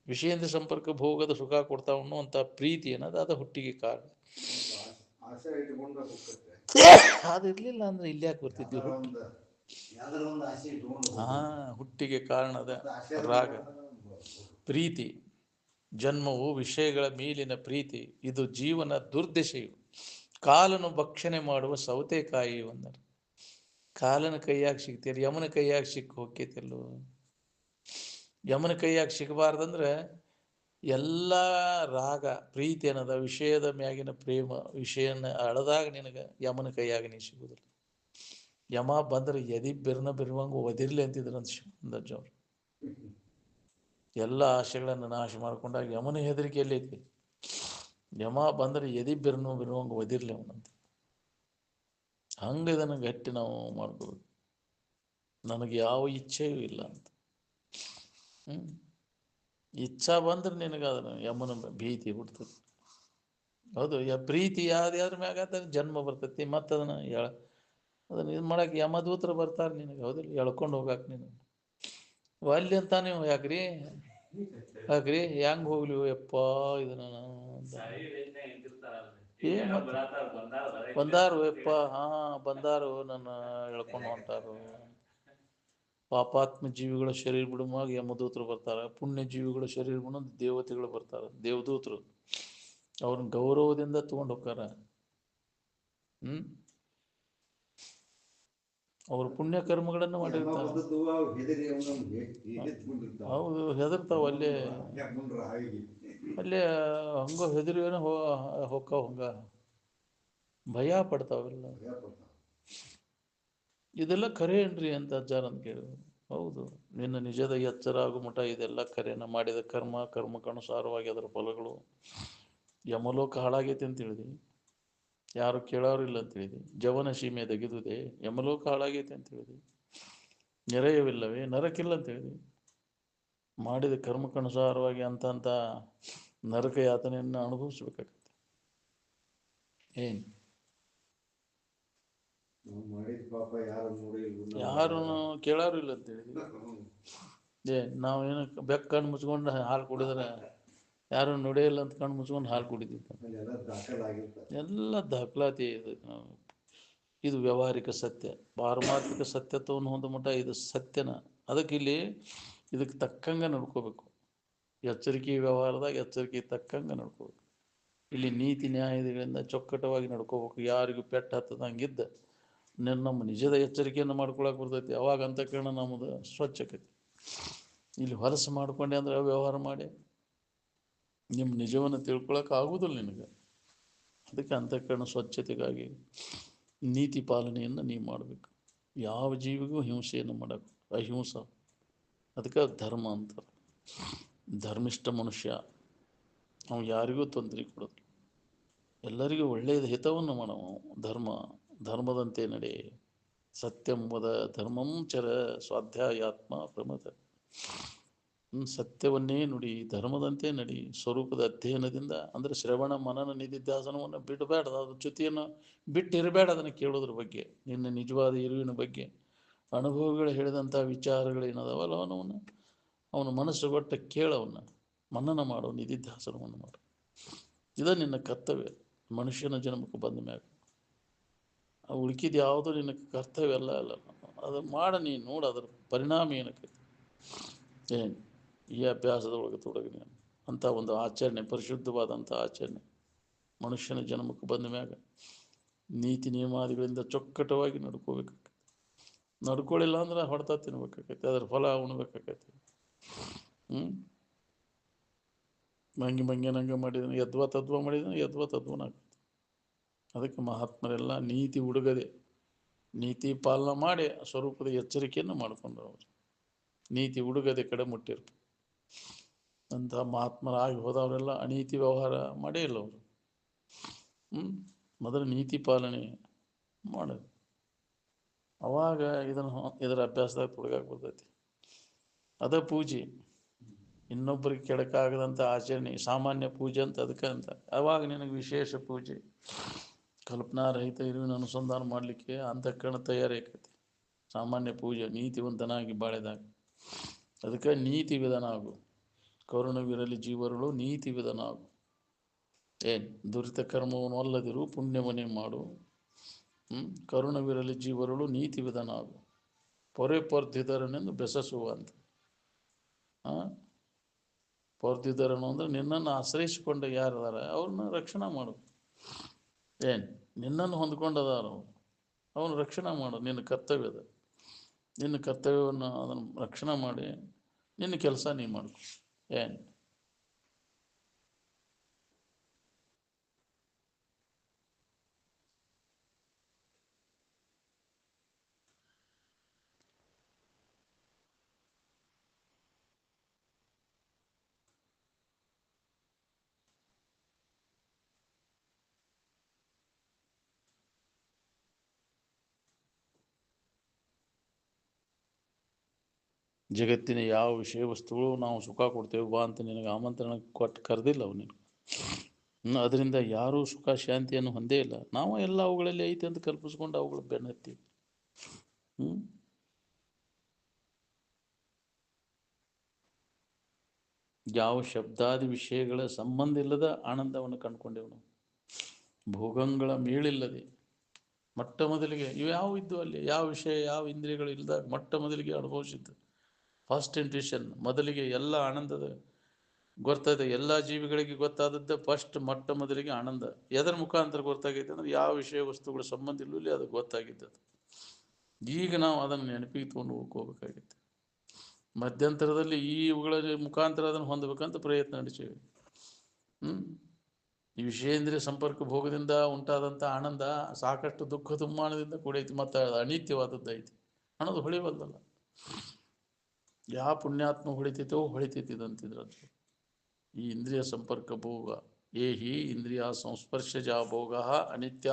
ವಿಷಯೇಂದ್ರ ಸಂಪರ್ಕ ಭೋಗದ ಸುಖ ಕೊಡ್ತಾವ ಅನ್ನುವಂಥ ಪ್ರೀತಿ ಏನದ ಅದು ಹುಟ್ಟಿಗೆ ಕಾರಣ. ಅದಿರ್ಲಿಲ್ಲ ಅಂದ್ರೆ ಇಲ್ಲಿ ಯಾಕೆ ಬರ್ತಿದ್ವಿ? ಹುಟ್ಟಿಗೆ ಕಾರಣದ ರಾಗ, ಪ್ರೀತಿ. ಜನ್ಮವು ವಿಷಯಗಳ ಮೇಲಿನ ಪ್ರೀತಿ, ಇದು ಜೀವನ ದುರ್ದಶೆಯು. ಕಾಲನು ಭಕ್ಷಣೆ ಮಾಡುವ ಸೌತೆಕಾಯಿ ಒಂದರ. ಕಾಲನ ಕೈಯಾಗ ಸಿಗ್ತೀರಿ, ಯಮನ ಕೈಯಾಗ ಸಿಕ್ಕ ಹೋಗ್ತೈತಿಲ್ಲೋ. ಯಮನ ಕೈಯಾಗ ಸಿಗಬಾರ್ದಂದ್ರೆ ಎಲ್ಲ ರಾಗ ಪ್ರೀತಿ ಅನ್ನದ ವಿಷಯದ ಮ್ಯಾಗಿನ ಪ್ರೇಮ ವಿಷಯನ ಅಳದಾಗ ನಿನಗೆ ಯಮನ ಕೈಯಾಗ ನೀ ಸಿಗುದಿಲ್ಲ. ಯಮ ಬಂದ್ರೆ ಎದಿ ಬಿರುವಂಗ ಒದಿರ್ಲಿ ಅಂತಿದ್ರು ಶಿವಂದಜ್ಜವ್ರು. ಎಲ್ಲ ಆಶೆಗಳನ್ನು ನಾಶ ಮಾಡ್ಕೊಂಡಾಗ ಯಮನ ಹೆದರಿಕೆ ಎಲ್ಲೈತಿ? ಯಮ ಬಂದ್ರೆ ಎದಿ ಬಿರುವಂಗ ಒದಿರ್ಲಿ ಅವನಂತ. ಹಂಗೆ ಇದನ್ನು ಗಟ್ಟಿ ನಾವು ಮಾಡ್ಕೋಬೇಕು. ನನಗೆ ಯಾವ ಇಚ್ಛೆಯೂ ಇಲ್ಲ ಅಂತ. ಇಚ್ಛಾ ಬಂದ್ರೆ ನಿನಗೆ ಅದನ್ನು ಯಮನ ಭೀತಿ ಹುಡ್ತದೆ. ಹೌದು, ಪ್ರೀತಿ ಯಾವ್ದ್ರ ಮ್ಯಾಗ ಜನ್ಮ ಬರ್ತೈತಿ. ಮತ್ತು ಅದನ್ನು ಇದು ಮಾಡಕ್ಕೆ ಯಮದೂತರು ಬರ್ತಾರೆ ನಿನಗೆ. ಹೌದಿಲ್ಲ, ಎಳ್ಕೊಂಡು ಹೋಗಾಕ ನೀನು ಅಲ್ಲಿ ಅಂತ. ನೀವು ಯಾಕ್ರಿ ಹೆಂಗ್ ಹೋಗ್ಲಿ ಯಪ್ಪ ಇದನ್ನ ಬಂದಾರು ಯಪ್ಪ. ಬಂದಾರು, ನನ್ನ ಎಳ್ಕೊಂಡು ಹೊಂಟಾರು. ಪಾಪಾತ್ಮ ಜೀವಿಗಳ ಶರೀರ ಬಿಡುವಾಗ ಯಮದೂತರು ಬರ್ತಾರ. ಪುಣ್ಯ ಜೀವಿಗಳ ಶರೀರ ಬಿಡ ದೇವತೆಗಳು ಬರ್ತಾರ, ದೇವದೂತರು. ಅವ್ರನ್ನ ಗೌರವದಿಂದ ತಗೊಂಡು ಹೋಗ್ತಾರ. ಅವ್ರ ಪುಣ್ಯ ಕರ್ಮಗಳನ್ನು ಮಾಡಿರ್ತಾರೆ. ಹೌದು, ಹೆದರ್ತಾವ ಅಲ್ಲೇ ಹಂಗ ಹೆದರಿವೇನ ಹೊಕ್ಕಾವ, ಹಂಗ ಭಯ ಪಡ್ತಾವೆಲ್ಲ. ಇದೆಲ್ಲ ಖರೆ ಏನ್ರಿ ಅಂತ ಅಜ್ಜಾರ ಅಂತ ಕೇಳಿದ್ರು. ಹೌದು, ನಿನ್ನ ನಿಜದ ಎಚ್ಚರ ಆಗು ಮಠ ಇದೆಲ್ಲ ಖರೇನ. ಮಾಡಿದ ಕರ್ಮಕ್ಕನುಸಾರವಾಗಿ ಅದರ ಫಲಗಳು. ಯಮಲೋಕ ಹಾಳಾಗೈತೆ ಅಂತ ಹೇಳಿದ್ವಿ, ಯಾರು ಕೇಳೋರಿಲ್ಲ ಅಂತ ಹೇಳಿದ್ವಿ. ಜವನ ಸೀಮೆ ತೆಗೆದುದೆ, ಯಮಲೋಕ ಹಾಳಾಗೈತೆ ಅಂತ ಹೇಳಿದ್ವಿ. ನೆರೆಯವಿಲ್ಲವೇ, ನರಕಿಲ್ಲ ಅಂತ ಹೇಳಿದ್ವಿ. ಮಾಡಿದ ಕರ್ಮಕ್ಕನುಸಾರವಾಗಿ ಅಂತ ನರಕ ಯಾತನೆಯನ್ನು ಅನುಭವಿಸ್ಬೇಕಾಗತ್ತೆ. ಯಾರು ಕೇಳೋರು ಇಲ್ಲ ಅಂತ ಹೇಳಿದ್ವಿ. ನಾವೇನು ಬೆಕ್ಕ ಕಣ್ಣು ಮುಚ್ಕೊಂಡು ಹಾಲು ಕುಡಿದ್ರೆ ಯಾರು ನಡೆಯಲ್ಲ ಅಂತ ಕಣ್ಣು ಮುಚ್ಕೊಂಡು ಹಾಲು ಕುಡಿದಿತ್ತು. ಎಲ್ಲ ದಾಖಲಾತಿ ಇದೆ. ಇದು ವ್ಯಾವಹಾರಿಕ ಸತ್ಯ. ಪಾರಮಾರ್ಥಿಕ ಸತ್ಯತ್ವವನ್ನು ಹೊಂದ ಮಟ್ಟ ಇದು ಸತ್ಯನ. ಅದಕ್ಕೆ ಇಲ್ಲಿ ಇದಕ್ಕೆ ತಕ್ಕಂಗೆ ನಡ್ಕೋಬೇಕು. ಎಚ್ಚರಿಕೆ ವ್ಯವಹಾರದಾಗ ಎಚ್ಚರಿಕೆ ತಕ್ಕಂಗೆ ನಡ್ಕೋಬೇಕು. ಇಲ್ಲಿ ನೀತಿ ನ್ಯಾಯಗಳಿಂದ ಚೊಕ್ಕಟವಾಗಿ ನಡ್ಕೋಬೇಕು. ಯಾರಿಗೂ ಪೆಟ್ಟು ಹತ್ತದಂಗಿದ್ದ ನಮ್ಮ ನಿಜದ ಎಚ್ಚರಿಕೆಯನ್ನು ಮಾಡ್ಕೊಳಕ್ಕೆ ಬರ್ತೈತಿ. ಅವಾಗ ಅಂತಃಕರಣ ನಮ್ಮದು ಸ್ವಚ್ಛಕೈತಿ. ಇಲ್ಲಿ ಹೊಲಸು ಮಾಡ್ಕೊಂಡೆ ಅಂದ್ರೆ ವ್ಯವಹಾರ ಮಾಡಿ ನಿಮ್ಮ ನಿಜವನ್ನು ತಿಳ್ಕೊಳಕ್ಕೆ ಆಗುವುದಿಲ್ಲ ನಿನಗೆ. ಅದಕ್ಕೆ ಅಂತಃಕರಣ ಸ್ವಚ್ಛತೆಗಾಗಿ ನೀತಿ ಪಾಲನೆಯನ್ನು ನೀವು ಮಾಡಬೇಕು. ಯಾವ ಜೀವಿಗೂ ಹಿಂಸೆಯನ್ನು ಮಾಡೋಕ್ಕೆ ಅಹಿಂಸ. ಅದಕ್ಕೆ ಧರ್ಮ ಅಂತಾರೆ. ಧರ್ಮಿಷ್ಠ ಮನುಷ್ಯ ಅವನು ಯಾರಿಗೂ ತೊಂದರೆ ಕೊಡೋದು, ಎಲ್ಲರಿಗೂ ಒಳ್ಳೆಯದು ಹಿತವನ್ನು ಮಾಡವ. ಧರ್ಮದಂತೆ ನಡೆ. ಸತ್ಯಂಬದ ಧರ್ಮಂ ಚರ ಸ್ವಾಧ್ಯಾಯಾತ್ಮ ಪ್ರಮದ. ಸತ್ಯವನ್ನೇ ನುಡಿ, ಧರ್ಮದಂತೆ ನಡಿ. ಸ್ವರೂಪದ ಅಧ್ಯಯನದಿಂದ ಅಂದರೆ ಶ್ರವಣ ಮನನ ನಿಧಿಧ್ಯಾಸನವನ್ನು ಬಿಡಬೇಡ. ಅದ್ರ ಜೊತೆಯನ್ನು ಬಿಟ್ಟಿರಬೇಡ. ಅದನ್ನು ಕೇಳೋದ್ರ ಬಗ್ಗೆ, ನಿನ್ನ ನಿಜವಾದ ಇರುವಿನ ಬಗ್ಗೆ ಅನುಭವಗಳು ಹೇಳಿದಂಥ ವಿಚಾರಗಳೇನದಾವಲ್ಲ ಅವನ ಮನಸ್ಸು ಕೊಟ್ಟ ಕೇಳವನ್ನ ಮನನ ಮಾಡೋ, ನಿಧಿಧ್ಯಾಸನವನ್ನು ಮಾಡು. ಇದ ನಿನ್ನ ಕರ್ತವ್ಯ ಮನುಷ್ಯನ ಜನ್ಮಕ್ಕೆ ಬಂದ ಮ್ಯಾಗ. ಉಳ್ಕಿದ ಯಾವುದೂ ನಿನ್ನ ಕರ್ತವ್ಯ ಅಲ್ಲ. ಅದು ಮಾಡ, ನೀನು ನೋಡು ಅದರ ಪರಿಣಾಮ ಏನಕ್ಕೆ. ಈ ಅಭ್ಯಾಸದೊಳಗೆ ತೊಡಗಿ ನೀನು ಅಂಥ ಒಂದು ಆಚರಣೆ, ಪರಿಶುದ್ಧವಾದಂಥ ಆಚರಣೆ ಮನುಷ್ಯನ ಜನ್ಮಕ್ಕೆ ಬಂದ ಮ್ಯಾಗ ನೀತಿ ನಿಯಮಾದಿಗಳಿಂದ ಚೊಕ್ಕಟವಾಗಿ ನಡ್ಕೋಬೇಕಾಗತ್ತೆ. ನಡ್ಕೊಳ್ಳಿಲ್ಲ ಅಂದ್ರೆ ಹೊಡೆತ ತಿನ್ಬೇಕಾಗೈತಿ, ಅದ್ರ ಫಲ ಉಣ್ಬೇಕಾಗೈತಿ. ಮಂಗ್ಯನಂಗೆ ಮಾಡಿದನು, ಯದ್ವಾ ತದ್ವಾ ಮಾಡಿದನು, ಯದ್ವಾ ತದ್ವನಾಗ. ಅದಕ್ಕೆ ಮಹಾತ್ಮರೆಲ್ಲ ನೀತಿ ಹುಡುಗದೆ ನೀತಿ ಪಾಲನೆ ಮಾಡಿ ಸ್ವರೂಪದ ಎಚ್ಚರಿಕೆಯನ್ನು ಮಾಡಿಕೊಂಡ್ರು. ಅವರು ನೀತಿ ಹುಡುಗದೆ ಕಡೆ ಮುಟ್ಟಿರು. ಅಂಥ ಮಹಾತ್ಮರಾಗಿ ಹೋದವರೆಲ್ಲ ಅನೀತಿ ವ್ಯವಹಾರ ಮಾಡೇ ಇಲ್ಲ ಅವರು. ಮೊದಲು ನೀತಿ ಪಾಲನೆ ಮಾಡೋದು, ಅವಾಗ ಇದರ ಅಭ್ಯಾಸದಾಗ ತೊಡಗಾಕ ಬರ್ತೈತಿ. ಅದ ಪೂಜೆ, ಇನ್ನೊಬ್ಬರಿಗೆ ಕೆಡಕಾಗದಂಥ ಆಚರಣೆ, ಸಾಮಾನ್ಯ ಪೂಜೆ ಅಂತ ಅದಕ್ಕೆ ಅಂತ. ಅವಾಗ ನಿನಗೆ ವಿಶೇಷ ಪೂಜೆ, ಕಲ್ಪನಾರಹಿತ ಇರುವಿನ ಅನುಸಂಧಾನ ಮಾಡಲಿಕ್ಕೆ ಅಂತಃಕರಣ ತಯಾರಾಕೈತಿ. ಸಾಮಾನ್ಯ ಪೂಜೆ ನೀತಿವಂತನಾಗಿ ಬಾಳೆದಾಗ. ಅದಕ್ಕೆ ನೀತಿ ವಿಧಾನ ಆಗು. ಕರುಣವಿರಲಿ ಜೀವರುಳು ನೀತಿ ವಿಧಾನ ಆಗು. ಏನು ದುರಿತ ಕರ್ಮವನ್ನು ಅಲ್ಲದಿರು ಪುಣ್ಯವನ್ನೇ ಮಾಡು. ಕರುಣವಿರಲಿ ಜೀವರುಳು ನೀತಿ ವಿಧಾನ ಆಗು. ಪೊರೆ ಪೊರ್ದಿದರನೆಂದು ಬೆಸಸುವ ಅಂತ. ಪೊರ್ದಿದರನು ಅಂದ್ರೆ ನಿನ್ನನ್ನು ಆಶ್ರಯಿಸಿಕೊಂಡ ಯಾರದಾರ ಅವ್ರನ್ನ ರಕ್ಷಣೆ ಮಾಡು. ಏನು ನಿನ್ನನ್ನು ಹೊಂದ್ಕೊಂಡದಾರ ಅವನು ರಕ್ಷಣೆ ಮಾಡು. ನಿನ್ನ ಕರ್ತವ್ಯದ, ನಿನ್ನ ಕರ್ತವ್ಯವನ್ನು ಅದನ್ನು ರಕ್ಷಣೆ ಮಾಡಿ ನಿನ್ನ ಕೆಲಸ ನೀ ಮಾಡು. ಏನು ಜಗತ್ತಿನ ಯಾವ ವಿಷಯ ವಸ್ತುಗಳು ನಾವು ಸುಖ ಕೊಡ್ತೇವೆ ಬಾ ಅಂತ ನಿನಗೆ ಆಮಂತ್ರಣ ಕೊಟ್ಟು ಕರೆದಿಲ್ಲ ಅವು ನಿನಗೆ. ಅದರಿಂದ ಯಾರೂ ಸುಖ ಶಾಂತಿಯನ್ನು ಹೊಂದೇ ಇಲ್ಲ. ನಾವು ಎಲ್ಲ ಅವುಗಳಲ್ಲಿ ಐತೆ ಅಂತ ಕಲ್ಪಿಸ್ಕೊಂಡು ಅವುಗಳು ಬೆನ್ನತ್ತೀವಿ. ಯಾವ ಶಬ್ದಾದಿ ವಿಷಯಗಳ ಸಂಬಂಧ ಇಲ್ಲದ ಆನಂದವನ್ನು ಕಂಡುಕೊಂಡೆವು ನಾವು. ಭೋಗಗಳ ಮೇಳಿಲ್ಲದೆ ಮೊಟ್ಟ ಮೊದಲಿಗೆ ಇವು ಯಾವ ಇದ್ದು ಅಲ್ಲಿ ಯಾವ ವಿಷಯ ಯಾವ ಇಂದ್ರಿಯಗಳು ಇಲ್ಲದಾಗ ಮೊಟ್ಟ ಮೊದಲಿಗೆ ಅನುಭವಿಸಿದ್ದು ಫಸ್ಟ್ ಇಂಟ್ಯೂಷನ್. ಮೊದಲಿಗೆ ಎಲ್ಲ ಆನಂದದ ಗೊತ್ತಾಯ್ತು. ಎಲ್ಲ ಜೀವಿಗಳಿಗೆ ಗೊತ್ತಾದದ್ದು ಫಸ್ಟ್ ಮೊಟ್ಟ ಮೊದಲಿಗೆ ಆನಂದ. ಎದರ ಮುಖಾಂತರ ಗೊತ್ತಾಗೈತೆ ಅಂದ್ರೆ ಯಾವ ವಿಷಯ ವಸ್ತುಗಳ ಸಂಬಂಧ ಇಲ್ಲೂ ಅದು ಗೊತ್ತಾಗಿದ್ದದು. ಈಗ ನಾವು ಅದನ್ನು ನೆನಪಿಗೆ ತೊಗೊಂಡು ಹೋಗ್ಬೇಕಾಗಿತ್ತು. ಮಧ್ಯಂತರದಲ್ಲಿ ಇವುಗಳ ಮುಖಾಂತರ ಅದನ್ನು ಹೊಂದಬೇಕಂತ ಪ್ರಯತ್ನ ನಡೆಸೇವೆ. ಈ ವಿಷಯೇಂದ್ರಿಯ ಸಂಪರ್ಕ ಭೋಗದಿಂದ ಉಂಟಾದಂಥ ಆನಂದ ಸಾಕಷ್ಟು ದುಃಖ ದುಮ್ಮಾನದಿಂದ ಕೂಡೈತಿ. ಮತ್ತು ಅನಿತ್ಯವಾದದ್ದೈತಿ ಅನ್ನೋದು ಹೊಳಿವಲ್ದಲ್ಲ. ಯಾವ ಪುಣ್ಯಾತ್ಮ ಹೊಳಿತೈತೋ ಹೊಳಿತೈತಿದಂತಿದ್ರಂತ. ಈ ಇಂದ್ರಿಯ ಸಂಪರ್ಕ ಭೋಗ ಏಹಿ ಇಂದ್ರಿಯ ಸಂಸ್ಪರ್ಶಜ ಭೋಗ ಅನಿತ್ಯ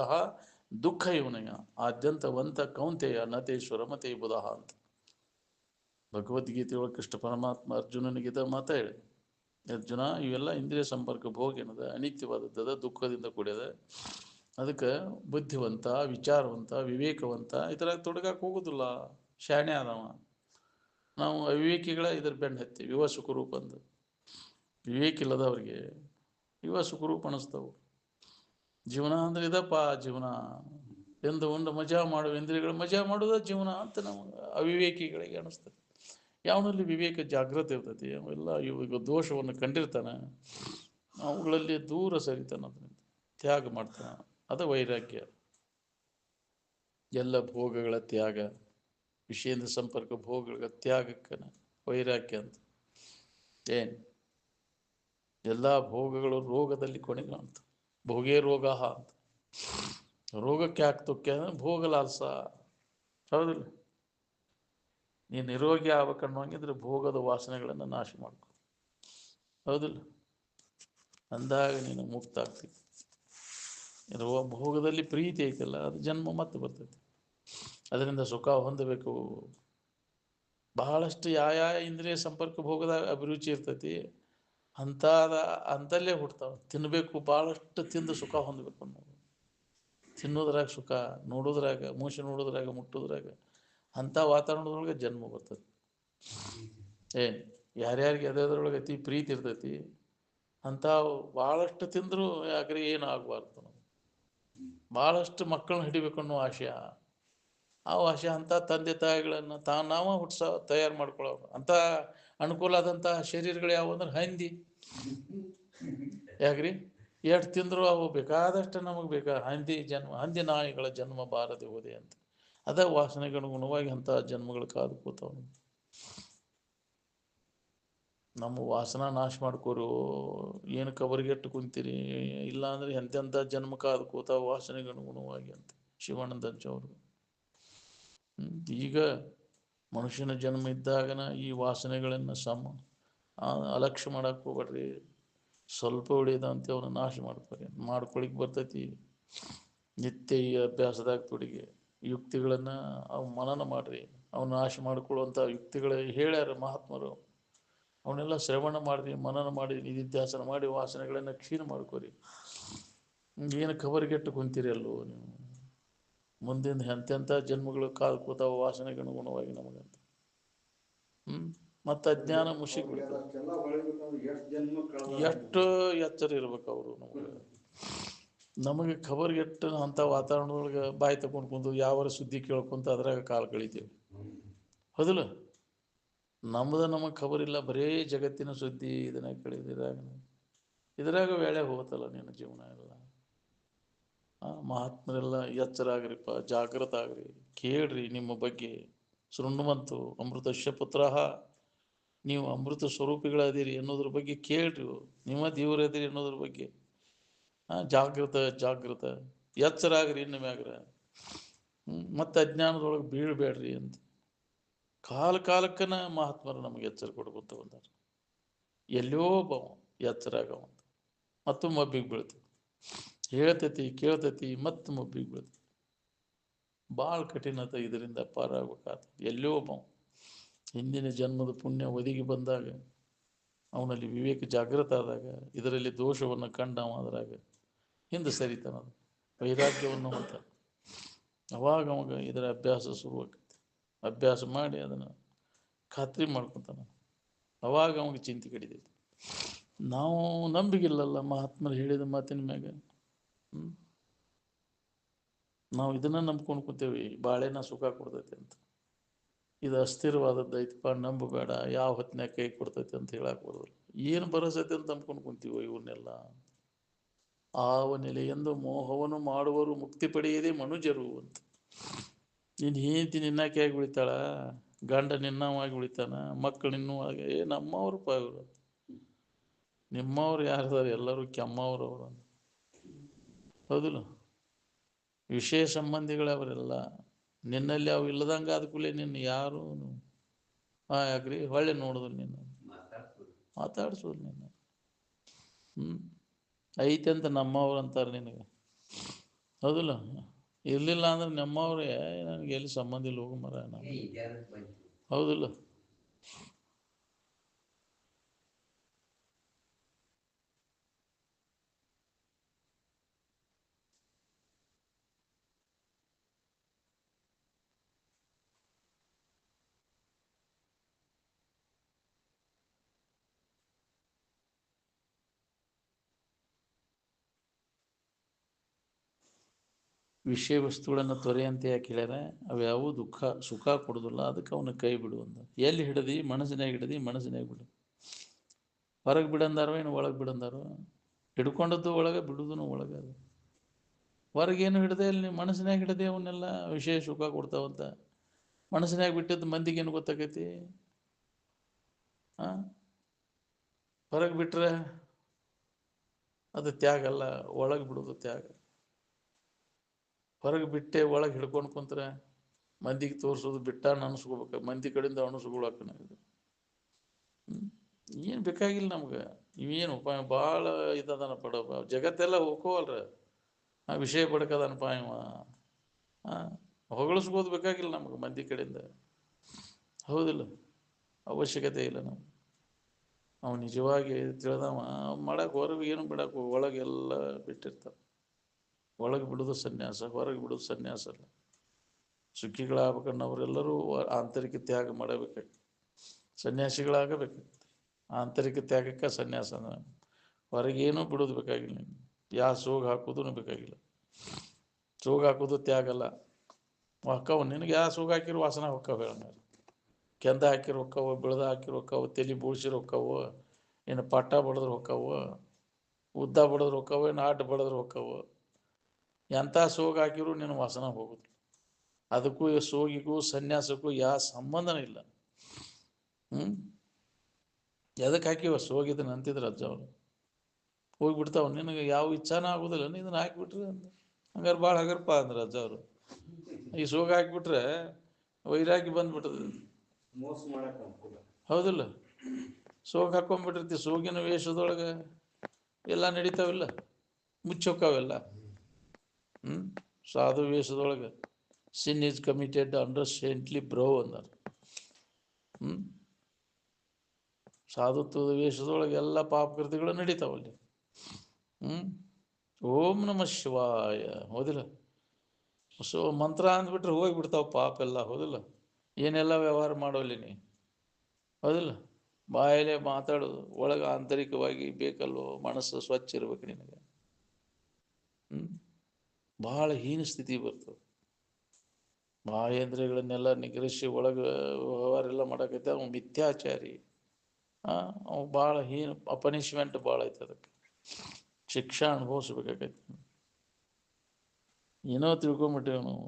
ದುಃಖ ಇವನಯ ಆದ್ಯಂತವಂತ ಕೌಂತೆಯ ನತೇಶ್ವರ ಮತೇ ಬುಧಃ ಅಂತ ಭಗವದ್ಗೀತೆಯೊಳಗೆ ಕೃಷ್ಣ ಪರಮಾತ್ಮ ಅರ್ಜುನನಿಗಿದ ಮಾತ ಹೇಳಿ, ಅರ್ಜುನ ಇವೆಲ್ಲ ಇಂದ್ರಿಯ ಸಂಪರ್ಕ ಭೋಗ ಏನದ ಅನಿತ್ಯವಾದದ್ದದ, ದುಃಖದಿಂದ ಕೂಡ್ಯದ. ಅದಕ್ಕೆ ಬುದ್ಧಿವಂತ, ವಿಚಾರವಂತ, ವಿವೇಕವಂತ ಇದರಾಗ ತೊಡಗಕ್ಕೆ ಹೋಗೋದಿಲ್ಲ. ಶಾಣೆ ಆದವ. ನಾವು ಅವಿವೇಕಿಗಳ ಇದ್ರ ಬೆನ್ನು ಹತ್ತಿ ವಿವ ಸುಖರೂಪ ಅಂದ. ವಿವೇಕ ಇಲ್ಲದವ್ರಿಗೆ ಇವ ಸುಖರೂಪ ಅನಿಸ್ತವು. ಜೀವನ ಅಂದ್ರೆ ಇದಪ್ಪ ಜೀವನ ಎಂದು ಒಂದು ಮಜಾ ಮಾಡುವ ಇಂದ್ರಿಯಗಳು ಮಜಾ ಮಾಡೋದ ಜೀವನ ಅಂತ ನಾವು ಅವಿವೇಕಿಗಳಿಗೆ ಅನಿಸ್ತದೆ. ಯಾವನಲ್ಲಿ ವಿವೇಕ ಜಾಗೃತಿ ಇರ್ತೈತಿ ಅವೆಲ್ಲ ಇವಾಗ ದೋಷವನ್ನು ಕಂಡಿರ್ತಾನೆ, ಅವುಗಳಲ್ಲಿ ದೂರ ಸರಿತಾನೆ, ಅದರಿಂದ ತ್ಯಾಗ ಮಾಡ್ತಾನೆ. ಅದ ವೈರಾಗ್ಯ. ಎಲ್ಲ ಭೋಗಗಳ ತ್ಯಾಗ, ವಿಷಯದ ಸಂಪರ್ಕ ಭೋಗಗಳ ತ್ಯಾಗಕ್ಕೆ ವೈರಾಗ್ಯ ಅಂತ. ಏನು ಎಲ್ಲ ಭೋಗಗಳು ರೋಗದಲ್ಲಿ ಕೊನೆಗಾಂತ ಭೋಗೇ ರೋಗ ಅಂತ. ರೋಗಕ್ಕೆ ಆಗ್ತಕ್ಕೆ ಭೋಗ ಲಾಲ್ಸ. ಹೌದಿಲ್ಲ? ನೀನು ನಿರೋಗಿ ಆಗ್ಬೇಕನ್ನೋಂಗಿದ್ರೆ ಭೋಗದ ವಾಸನೆಗಳನ್ನು ನಾಶ ಮಾಡ್ಕೊ. ಹೌದಿಲ್ಲ? ಅಂದಾಗ ನೀನು ಮುಕ್ತ ಆಗ್ತೀವಿ. ಇರುವ ಭೋಗದಲ್ಲಿ ಪ್ರೀತಿ ಐತಲ್ಲ, ಅದು ಜನ್ಮ ಮತ್ತೆ ಬರ್ತೈತಿ. ಅದರಿಂದ ಸುಖ ಹೊಂದಬೇಕು. ಬಹಳಷ್ಟು ಯಾವ ಇಂದ್ರಿಯ ಸಂಪರ್ಕ ಭೋಗದಾಗ ಅಭಿರುಚಿ ಇರ್ತೈತಿ ಅಂತಲ್ಲೇ ಹುಡ್ತಾವ. ತಿನ್ನಬೇಕು, ಭಾಳಷ್ಟು ತಿಂದು ಸುಖ ಹೊಂದಬೇಕು ಅನ್ನೋದು. ತಿನ್ನೋದ್ರಾಗ ಸುಖ, ನೋಡೋದ್ರಾಗ, ಮನುಷ್ಯ ನೋಡೋದ್ರಾಗ, ಮುಟ್ಟೋದ್ರಾಗ, ಅಂಥ ವಾತಾವರಣದೊಳಗೆ ಜನ್ಮ ಬರ್ತದೆ. ಏನು ಯಾರ್ಯಾರಿಗೆ ಅದರೊಳಗೆ ಅತಿ ಪ್ರೀತಿ ಇರ್ತೈತಿ ಅಂಥ ಭಾಳಷ್ಟು ತಿಂದರೂ ಯಾಕ್ರೆ ಏನು ಆಗಬಾರ್ದು. ಭಾಳಷ್ಟು ಮಕ್ಕಳನ್ನ ಹಿಡಿಬೇಕು ಅನ್ನೋ ಆಶಯ, ಆ ಆಶೆ ಅಂಥ ತಂದೆ ತಾಯಿಗಳನ್ನು ನಾವ ತಯಾರು ಮಾಡ್ಕೊಳ್ಳೋರು. ಅಂಥ ಅನುಕೂಲ ಆದಂಥ ಶರೀರಗಳು ಯಾವ ಅಂದ್ರೆ ಹಂದಿ. ಯಾಕ್ರಿ ಎಷ್ಟು ತಿಂದರೂ ಅವು ಬೇಕಾದಷ್ಟು ನಮಗೆ ಬೇಕಾ ಹಂದಿ ಜನ್ಮ, ಹಂದಿ ನಾಯಿಗಳ ಜನ್ಮ ಬಾರದೆ ಹೋದೆ ಅಂತ. ಅದ ವಾಸನೆಗನುಗುಣವಾಗಿ ಅಂಥ ಜನ್ಮಗಳು ಕಾದು ಕೂತವನು. ನಮ್ಮ ವಾಸನ ನಾಶ ಮಾಡ್ಕೋರು, ಏನು ಕಬರಿಗೆಟ್ಟು ಕುಂತೀರಿ, ಇಲ್ಲ ಅಂದ್ರೆ ಎಂತೆಂಥ ಜನ್ಮಕ್ಕೆ ಅದು ಕೂತ ವಾಸನೆಗೆ ಅನುಗುಣವಾಗಿ ಅಂತ ಶಿವಾನಂದ ಅವರು. ಈಗ ಮನುಷ್ಯನ ಜನ್ಮ ಇದ್ದಾಗನ ಈ ವಾಸನೆಗಳನ್ನು ಅಲಕ್ಷ್ಯ ಮಾಡಕ್ಕೆ ಹೋಗ್ಬೇಡ್ರಿ. ಸ್ವಲ್ಪ ಉಳಿದಂತೆ ಅವನ ನಾಶ ಮಾಡ್ಕೊಳಿಕ್ ಬರ್ತೈತಿ. ನಿತ್ಯ ಈ ಅಭ್ಯಾಸದಾಗ ತೊಡಿಗೆ ಯುಕ್ತಿಗಳನ್ನು ಅವು ಮನನ ಮಾಡ್ರಿ. ಅವನ ನಾಶ ಮಾಡ್ಕೊಳ್ಳುವಂಥ ಯುಕ್ತಿಗಳು ಹೇಳ್ಯಾರ ಮಹಾತ್ಮರು. ಅವನ್ನೆಲ್ಲ ಶ್ರವಣ ಮಾಡ್ರಿ, ಮನನ ಮಾಡಿ, ನಿಧಿಧ್ಯಾಸನ ಮಾಡಿ ವಾಸನೆಗಳನ್ನು ಕ್ಷೀಣ ಮಾಡ್ಕೊರಿ. ಏನು ಕಬರಿಗೆಟ್ಟು ಕುಂತೀರಿ ಅಲ್ಲೋ ನೀವು. ಮುಂದಿನ ಎಂತೆಂಥ ಜನ್ಮಗಳು ಕಾದು ಕೂತಾವ ವಾಸನೆಗೆ ಅನುಗುಣವಾಗಿ ನಮಗಂತ. ಮತ್ತು ಅಜ್ಞಾನ ಮುಷಿಕ್ ಬಿಡ್ತಾರೆ. ಎಷ್ಟು ಎಚ್ಚರ ಇರ್ಬೇಕು ಅವರು ನಮಗೆ ಖಬರ್ಗೆಟ್ಟು ಅಂಥ ವಾತಾವರಣದೊಳಗೆ ಬಾಯಿ ತಗೊಂಡು ಕುಂತು ಯಾವರ ಸುದ್ದಿ ಕೇಳ್ಕೊಂತ ಅದ್ರಾಗ ಕಾಲು ಕಳಿತೀವಿ. ಹೌದಿಲ್ಲ? ನಮಗೆ ಖಬರಿಲ್ಲ, ಬರೇ ಜಗತ್ತಿನ ಸುದ್ದಿ ಇದನ್ನ ಇದ್ರಾಗ ವೇಳೆ ಹೋಗುತ್ತಲ್ಲ ನಿನ್ನ ಜೀವನ ಎಲ್ಲ. ಮಹಾತ್ಮರೆಲ್ಲ ಎಚ್ಚರ ಆಗ್ರಿಪ್ಪ, ಜಾಗೃತ ಆಗ್ರಿ, ಕೇಳ್ರಿ. ನಿಮ್ಮ ಬಗ್ಗೆ ಶೃಣ್ವಂತು ಅಮೃತಸ್ಯ ಪುತ್ರಃ, ನೀವು ಅಮೃತ ಸ್ವರೂಪಿಗಳದಿರಿ ಅನ್ನೋದ್ರ ಬಗ್ಗೆ ಕೇಳ್ರಿ. ನಿಮ್ಮ ದೇವರದಿರಿ ಅನ್ನೋದ್ರ ಬಗ್ಗೆ ಜಾಗೃತ ಎಚ್ಚರ ಆಗ್ರಿ. ಇನ್ನು ಮ್ಯಾಗ್ರ ಮತ್ತೆ ಅಜ್ಞಾನದೊಳಗೆ ಬೀಳ್ಬೇಡ್ರಿ ಅಂತ ಕಾಲಕ್ಕನ ಮಹಾತ್ಮರು ನಮಗೆ ಎಚ್ಚರ ಕೊಡ್ಕೊಂತ ಬಂದಾರ. ಎಲ್ಲೋ ಬವ ಎಚ್ಚರ ಆಗವಂತ ಮತ್ತು ಮಬ್ಬಿಗೆ ಬೀಳ್ತದೆ. ಹೇಳ್ತೈತಿ ಕೇಳ್ತೈತಿ ಮತ್ತು ಮಬ್ಬಿಗೆ ಬೀಳ್ತೈತಿ. ಭಾಳ ಕಠಿಣತೆ ಇದರಿಂದ ಪಾರಾಗಬೇಕಾದ. ಎಲ್ಲೋ ಬವ ಹಿಂದಿನ ಜನ್ಮದ ಪುಣ್ಯ ಒದಗಿ ಬಂದಾಗ, ಅವನಲ್ಲಿ ವಿವೇಕ ಜಾಗೃತ ಆದಾಗ, ಇದರಲ್ಲಿ ದೋಷವನ್ನು ಕಂಡವ ಅದ್ರಾಗ ಹಿಂದೆ ಸರಿತಾನದು, ವೈರಾಗ್ಯವನ್ನು ಹೊಂತ. ಅವಾಗ ಅವಾಗ ಇದರ ಅಭ್ಯಾಸ ಶುರುವಾಗತ್ತೆ. ಅಭ್ಯಾಸ ಮಾಡಿ ಅದನ್ನು ಖಾತ್ರಿ ಮಾಡ್ಕೊತಾನ. ಅವಾಗ ಅವಾಗ ಚಿಂತೆ ಕಡಿತೈತಿ. ನಾವು ನಂಬಿಗಿಲ್ಲಲ್ಲ ಮಹಾತ್ಮರು ಹೇಳಿದ ಮಾತಿನ ಮ್ಯಾಗ. ನಾವು ಇದನ್ನ ನಂಬ್ಕೊಂಡು ಕೂತೇವಿ, ಬಾಳೆನ ಸುಖ ಕೊಡ್ತೈತಿ ಅಂತ. ಇದು ಅಸ್ಥಿರವಾದದ್ದು ಐತಿಪ್ಪ, ನಂಬಬೇಡ, ಯಾವ ಹೊತ್ತಿನಾಗ ಕೈ ಕೊಡ್ತೈತಿ ಅಂತ ಹೇಳಕ್ ಬರೋದಿಲ್ಲ. ಏನು ಬರಸೈತಿ ಅಂತ ನಂಬ್ಕೊಂಡು ಕುಂತೀವೋ ಇವನ್ನೆಲ್ಲ. ಆವ ನೆಲೆಯೆಂದು ಮೋಹವನ್ನು ಮಾಡುವರು ಮುಕ್ತಿ ಪಡೆಯದೆ ಮನುಜರು ಅಂತ. ನೀನು ಹೆಂಡತಿ ನಿನ್ನಾಕೆ ಆಗಿ ಉಳಿತಾಳ, ಗಂಡ ನಿನ್ನವಾಗಿ ಉಳಿತಾನ, ಮಕ್ಕಳು ನಿನ್ನವಾಗಿ. ನಮ್ಮವ್ರು ಇವರು, ನಿಮ್ಮವ್ರು ಯಾರ್ದಾರ? ಎಲ್ಲರೂ ಕೆಮ್ಮವ್ರು ಅವರು. ಹೌದಿಲ್ಲ? ವಿಷಯ ಸಂಬಂಧಿಗಳವರೆಲ್ಲ ನಿನ್ನಲ್ಲಿ ಅವು ಇಲ್ಲದಂಗೆ ಆದ ಕೂಡಲೇ ನಿನ್ನ ಯಾರು ಯಾಕ್ರಿ ಹೊಳ್ಳೆ ನೋಡಿದ್ರು, ನಿನ್ನ ಮಾತಾಡ್ಸೋದು ನಿನ್ನ. ಐತೆ ಅಂತ ನಮ್ಮವ್ರು ಅಂತಾರೆ ನಿನಗೆ. ಹೌದಿಲ್ಲ? ಇರಲಿಲ್ಲ ಅಂದ್ರೆ ನಮ್ಮವ್ರೆ, ನನಗೆ ಎಲ್ಲಿ ಸಂಬಂಧ ಇಲ್ಲ, ಹೋಗು ಮರ ನಾನು. ಹೌದಿಲ್ಲ? ವಿಷಯ ವಸ್ತುಗಳನ್ನು ತೊರೆಯಂತೆ ಯಾಕೆ ಹೇಳ್ಯಾರ? ಅವ್ಯಾವು ಸುಖ ಕೊಡೋದಿಲ್ಲ, ಅದಕ್ಕೆ ಅವನ ಕೈ ಬಿಡುವಂತ. ಎಲ್ಲಿ ಹಿಡದಿ? ಮನಸ್ಸಿನಾಗ ಹಿಡದಿ, ಮನಸ್ಸಿನಾಗ ಬಿಡು. ಹೊರಗೆ ಬಿಡಂದಾರೋ ಏನು ಒಳಗೆ ಬಿಡಂದಾರೋ? ಹಿಡ್ಕೊಂಡದ್ದು ಒಳಗೆ, ಬಿಡುದೂ ಒಳಗೆ. ಅದು ಹೊರಗೇನು ಹಿಡದೆ, ಇಲ್ಲಿ ನೀವು ಮನಸ್ಸಿನಾಗ ಹಿಡದೆ ಅವನ್ನೆಲ್ಲ ವಿಷಯ ಸುಖ ಕೊಡ್ತಾವಂತ. ಮನಸ್ಸಿನಾಗ ಬಿಟ್ಟದ್ದು ಮಂದಿಗೇನು ಗೊತ್ತಾಗೈತಿ? ಹೊರಗೆ ಬಿಟ್ರೆ ಅದು ತ್ಯಾಗ ಅಲ್ಲ, ಒಳಗೆ ಬಿಡೋದು ತ್ಯಾಗ. ಹೊರಗೆ ಬಿಟ್ಟೆ ಒಳಗೆ ಹಿಡ್ಕೊಂಡು ಕುಂತ್ರೆ ಮಂದಿಗೆ ತೋರಿಸೋದು ಬಿಟ್ಟಾನ ಅನಿಸ್ಕೋಬೇಕು, ಮಂದಿ ಕಡೆಯಿಂದ ಅನಿಸ್ಕೊಳಕ್ಕನ. ಏನು ಬೇಕಾಗಿಲ್ಲ ನಮ್ಗೆ. ಇವೇನು ಭಾಳ ಇದದನ ಪಡ ಜಗತ್ತೆಲ್ಲ ಹೋಗೋವಲ್ರ, ಆ ವಿಷಯ ಪಡ್ಕದನಪ್ಪ ಇವ. ಹೊಗಳಿಸ್ಬೋದು ಬೇಕಾಗಿಲ್ಲ ನಮ್ಗೆ ಮಂದಿ ಕಡೆಯಿಂದ. ಹೌದಿಲ್ಲ? ಅವಶ್ಯಕತೆ ಇಲ್ಲ ನಮ್ಗೆ. ಅವ ನಿಜವಾಗಿ ತಿಳಿದವ ಮಾಡಕ್ಕೆ ಹೊರಗೆ ಏನು ಬಿಡಕ್ಕೆ, ಒಳಗೆಲ್ಲ ಬಿಟ್ಟಿರ್ತಾನೆ. ಒಳಗೆ ಬಿಡೋದು ಸನ್ಯಾಸ, ಹೊರಗೆ ಬಿಡೋದು ಸನ್ಯಾಸ ಅಲ್ಲ. ಸುಖಿಗಳಾಗಬೇಕನ್ನವರೆಲ್ಲರೂ ಆಂತರಿಕ ತ್ಯಾಗ ಮಾಡಬೇಕಾಗಿ ಸನ್ಯಾಸಿಗಳಾಗಬೇಕು. ಆಂತರಿಕ ತ್ಯಾಗಕ್ಕೆ ಸನ್ಯಾಸ. ಹೊರಗೇನೂ ಬಿಡೋದು ಬೇಕಾಗಿಲ್ಲ. ಯಾವ ಸೋಗ ಹಾಕೋದು ಬೇಕಾಗಿಲ್ಲ. ಸೋಗ ಹಾಕೋದು ತ್ಯಾಗ ಅಲ್ಲ. ಹೊಕ್ಕವು ನಿನಗೆ ಯಾವ ಸೋಗ ಹಾಕಿರೋ ವಾಸನ ಹೊಕ್ಕವು. ಹೇಳ ಕೆಂದ ಹಾಕಿರೋ ಹೊಕ್ಕವು, ಬೆಳೆದ ಹಾಕಿರೋ ಹೊಕ್ಕವು, ತಲೆ ಬೂಳ್ಸಿರೋ ಹೊಕ್ಕವು, ಏನು ಪಟ್ಟ ಬಡದ್ರು ಹೊಕ್ಕವು, ಉದ್ದ ಬಡದ್ರು ಹೊಕ್ಕವು, ಏನು ಆಟ ಬಡದ್ರು ಹೊಕ್ಕವು. ಎಂಥ ಸೋಗ ಹಾಕಿರೂ ನಿನ್ನ ವಾಸನ ಹೋಗುದು. ಅದಕ್ಕೂ ಸೋಗಿಗೂ ಸನ್ಯಾಸಕ್ಕೂ ಯಾವ ಸಂಬಂಧನೂ ಇಲ್ಲ. ಎದಕ್ಕೆ ಹಾಕಿವ ಹೋಗಿದ್ದಾನೆ ಅಂತಿದ್ರು ಅಜ್ಜ ಅವನು. ಹೋಗಿಬಿಡ್ತಾವ, ನಿನಗೆ ಯಾವ ಇಚ್ಛಾನ ಆಗೋದಿಲ್ಲ ಇದನ್ನು ಹಾಕಿಬಿಟ್ರೆ ಅಂದ. ಹಂಗಾರೆ ಭಾಳ ಹಗರಪ್ಪ ಅಂದ್ರೆ ಅಜ್ಜ ಅವರು. ಈ ಸೋಗ ಹಾಕಿಬಿಟ್ರೆ ವೈರಾಗಿ ಬಂದ್ಬಿಟ್ಟದ. ಹೌದಿಲ್ಲ? ಸೋಗ ಹಾಕೊಂಡ್ಬಿಟ್ಟಿರ್ತಿ, ಸೋಗಿನ ವೇಷದೊಳಗೆ ಎಲ್ಲ ನಡೀತಾವಿಲ್ಲ, ಮುಚ್ಚೋಕ್ಕಾವೆಲ್ಲ. ಸಾಧು ವೇಷದೊಳಗೆ ಸಿನ್ ಈಸ್ ಕಮಿಟೆಡ್ ಅಂಡರ್ ಸೇಂಟ್ಲಿ ಬ್ರೋ ಅಂದಾರ. ಸಾಧುತ್ವದ ವೇಷದೊಳಗೆ ಎಲ್ಲ ಪಾಪಕೃತಿಗಳು ನಡೀತಾವಲ್ಲಿ. ಓಂ ನಮಃ ಶಿವಾಯ. ಹೌದಿಲ್ಲ? ಮಂತ್ರ ಅಂದ್ಬಿಟ್ರೆ ಹೋಗಿಬಿಡ್ತಾವ ಪಾಪ ಎಲ್ಲ. ಹೌದಿಲ್ಲ? ಏನೆಲ್ಲ ವ್ಯವಹಾರ ಮಾಡೋಲ್ಲಿ ನೀ. ಹೌದಿಲ್ಲ? ಬಾಯಲ್ಲೇ ಮಾತಾಡೋದು, ಒಳಗೆ ಆಂತರಿಕವಾಗಿ ಬೇಕಲ್ವೋ, ಮನಸ್ಸು ಸ್ವಚ್ಛ ಇರ್ಬೇಕು ನಿನಗೆ. ಭಾಳ ಹೀನ ಸ್ಥಿತಿ ಬರ್ತದೆ. ಬಾಹೇಂದ್ರಿಯಗಳನ್ನೆಲ್ಲ ನಿಗ್ರಹಿಸಿ ಒಳಗೆ ವ್ಯವಹಾರ ಎಲ್ಲ ಮಾಡಕೈತೆ ಅವ್ನು ಮಿಥ್ಯಾಚಾರಿ. ಅವು ಭಾಳ ಹೀನ, ಪನಿಷ್ಮೆಂಟ್ ಭಾಳ ಐತೆ, ಅದಕ್ಕೆ ಶಿಕ್ಷಾ ಅನುಭವಿಸ್ಬೇಕಾಗೈತಿ. ಏನೋ ತಿಳ್ಕೊಂಬಿಟ್ಟೇವೆ ನಾವು,